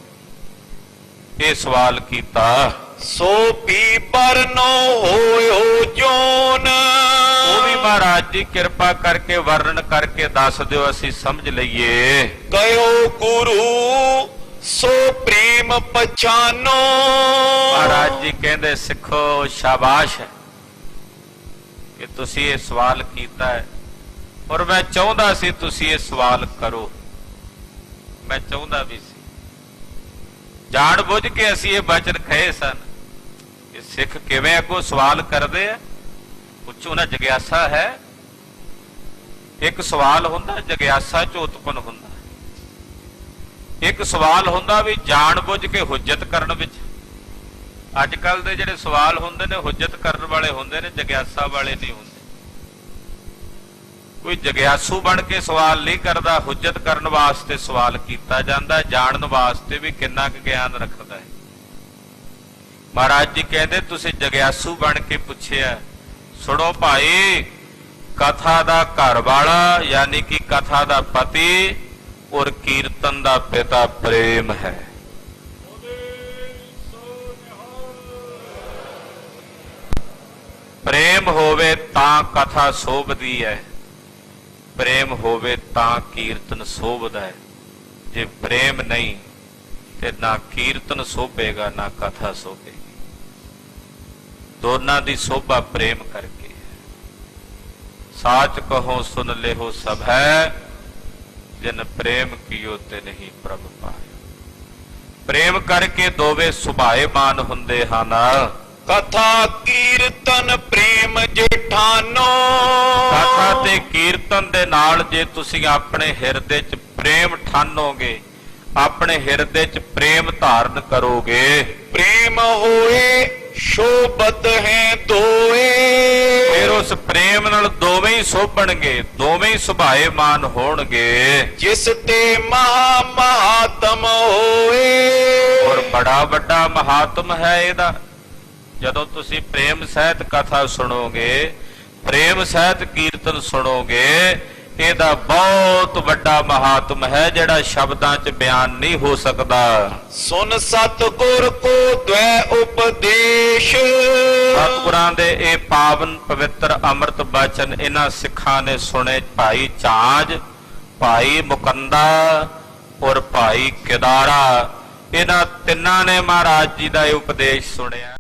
ਇਹ ਸਵਾਲ ਕੀਤਾ। ਸੋ ਪੀ ਪਰਨੋ ਹੋਇਓ ਜੋਨ ਉਹ ਵੀ ਮਹਾਰਾਜ ਜੀ ਕਿਰਪਾ ਕਰਕੇ ਵਰਣਨ ਕਰਕੇ ਦੱਸ ਦਿਓ, ਅਸੀਂ ਸਮਝ ਲਈਏ। ਕਯੋ ਗੁਰੂ ਸੋ ਪ੍ਰੇਮ ਪਛਾਨੋ ਮਹਾਰਾਜ ਜੀ ਕਹਿੰਦੇ ਸਿੱਖੋ ਸ਼ਾਬਾਸ਼ ਹੈ ਕਿ ਤੁਸੀਂ ਇਹ ਸਵਾਲ ਕੀਤਾ ਹੈ, ਔਰ ਮੈਂ ਚਾਹੁੰਦਾ ਸੀ ਤੁਸੀਂ ਇਹ ਸਵਾਲ ਕਰੋ, ਮੈਂ ਚਾਹੁੰਦਾ ਵੀ ਸੀ। ਜਾਣ ਬੁੱਝ ਕੇ ਅਸੀਂ ਇਹ ਬਚਨ ਕਹੇ ਸਨ ਕਿ ਸਿੱਖ ਕਿਵੇਂ ਅੱਗੋਂ ਸਵਾਲ ਕਰਦੇ ਆ, ਪੁੱਛੋ ਨਾ, ਜਗਿਆਸਾ ਹੈ। ਇੱਕ ਸਵਾਲ ਹੁੰਦਾ ਜਗਿਆਸਾ ਚ ਉਤਪੰਨ ਹੁੰਦਾ, ਇੱਕ ਸਵਾਲ ਹੁੰਦਾ ਵੀ ਜਾਣ ਬੁੱਝ ਕੇ ਹੁਜਤ ਕਰਨ ਵਿੱਚ। ਅੱਜ ਕੱਲ ਦੇ ਜਿਹੜੇ ਸਵਾਲ ਹੁੰਦੇ ਨੇ ਹੁਜਤ ਕਰਨ ਵਾਲੇ ਹੁੰਦੇ ਨੇ, ਜਗਿਆਸਾ ਵਾਲੇ ਨਹੀਂ ਹੁੰਦੇ। ਕੋਈ ਜਗਿਆਸੂ ਬਣ ਕੇ ਸਵਾਲ ਨਹੀਂ ਕਰਦਾ, ਹੁਜਤ ਕਰਨ ਵਾਸਤੇ ਸਵਾਲ ਕੀਤਾ ਜਾਂਦਾ, ਜਾਣਨ ਵਾਸਤੇ ਵੀ ਕਿੰਨਾ ਕੁ ਗਿਆਨ ਰੱਖਦਾ ਹੈ। ਮਹਾਰਾਜ ਜੀ ਕਹਿੰਦੇ ਤੁਸੀਂ ਜਗਿਆਸੂ ਬਣ ਕੇ ਪੁੱਛਿਆ, ਸੁਣੋ ਭਾਈ, ਕਥਾ ਦਾ ਘਰ ਵਾਲਾ ਯਾਨੀ ਕਿ ਕਥਾ ਦਾ ਪਤੀ ਔਰ ਕੀਰਤਨ ਦਾ ਪਿਤਾ ਪ੍ਰੇਮ ਹੈ। ਪ੍ਰੇਮ ਹੋਵੇ ਤਾਂ ਕਥਾ ਸੋਭਦੀ ਹੈ, ਪ੍ਰੇਮ ਹੋਵੇ ਤਾਂ ਕੀਰਤਨ ਸੋਭਦਾ ਹੈ। ਜੇ ਪ੍ਰੇਮ ਨਹੀਂ ਤੇ ਨਾ ਕੀਰਤਨ ਸੋਭੇਗਾ ਨਾ ਕਥਾ ਸੋਭੇਗੀ। ਦੋਨਾਂ ਦੀ ਸੋਭਾ ਪ੍ਰੇਮ ਕਰਕੇ ਹੈ। ਸਾਚ ਕਹੋ ਸੁਨ ਲਿਓ ਸਭ ਹੈ, ਜਿਨ ਪ੍ਰੇਮ ਕੀਓ ਤੇ ਨਹੀਂ ਪ੍ਰਭ ਪਾਇਆ। ਪ੍ਰੇਮ ਕਰਕੇ ਦੋਵੇਂ ਸੁਭਾਏਮਾਨ ਹੁੰਦੇ ਹਨ। ਕਥਾ ਕੀਰਤਨ ਪ੍ਰੇਮ ਜੇਠਾਨੋ ਕਥਾ ਤੇ ਕੀਰਤਨ ਕੀਰਤਨ ਦੇ ਨਾਲ ਜੇ ਤੁਸੀਂ ਆਪਣੇ ਹਿਰਦੇ 'ਚ ਪ੍ਰੇਮ ਠਾਨੋਗੇ, ਆਪਣੇ ਹਿਰਦੇ 'ਚ ਪ੍ਰੇਮ ਧਾਰਨ ਕਰੋਗੇ, प्रेम होए शोभत है दोए। ਫਿਰ ਉਸ ਪ੍ਰੇਮ ਨਾਲ ਦੋਵੇਂ ਹੀ ਸੋਭਣਗੇ, ਦੋਵੇਂ ਹੀ ਸੁਭਾਏਮਾਨ ਹੋਣਗੇ। जिस ते महा महात्म होए। ਔਰ ਬੜਾ ਵੱਡਾ ਮਹਾਤਮ ਹੈ ਇਹਦਾ। ਜਦੋਂ ਤੁਸੀਂ ਪ੍ਰੇਮ ਸਹਿਤ ਕਥਾ ਸੁਣੋਗੇ, ਪ੍ਰੇਮ ਸਹਿਤ ਕੀਰਤਨ ਸੁਣੋਗੇ, ਇਹਦਾ ਬਹੁਤ ਵੱਡਾ ਮਹਾਤਮ ਹੈ ਜਿਹੜਾ ਸ਼ਬਦਾਂ 'ਚ ਬਿਆਨ ਨਹੀਂ ਹੋ ਸਕਦਾ। सुन सतगुर को द्वै उपदेश। ਸਤਿਗੁਰਾਂ ਦੇ ਇਹ ਪਾਵਨ ਪਵਿੱਤਰ ਅੰਮ੍ਰਿਤ ਬਚਨ ਇਹਨਾਂ ਸਿੱਖਾਂ ਨੇ ਸੁਣੇ। ਭਾਈ ਝਾਂਜ, ਭਾਈ ਮੁਕੰਦਾ ਔਰ ਭਾਈ ਕਿਦਾਰਾ, ਇਹਨਾਂ ਤਿੰਨਾਂ ਨੇ ਮਹਾਰਾਜ ਜੀ ਦਾ ਇਹ ਉਪਦੇਸ਼ ਸੁਣਿਆ।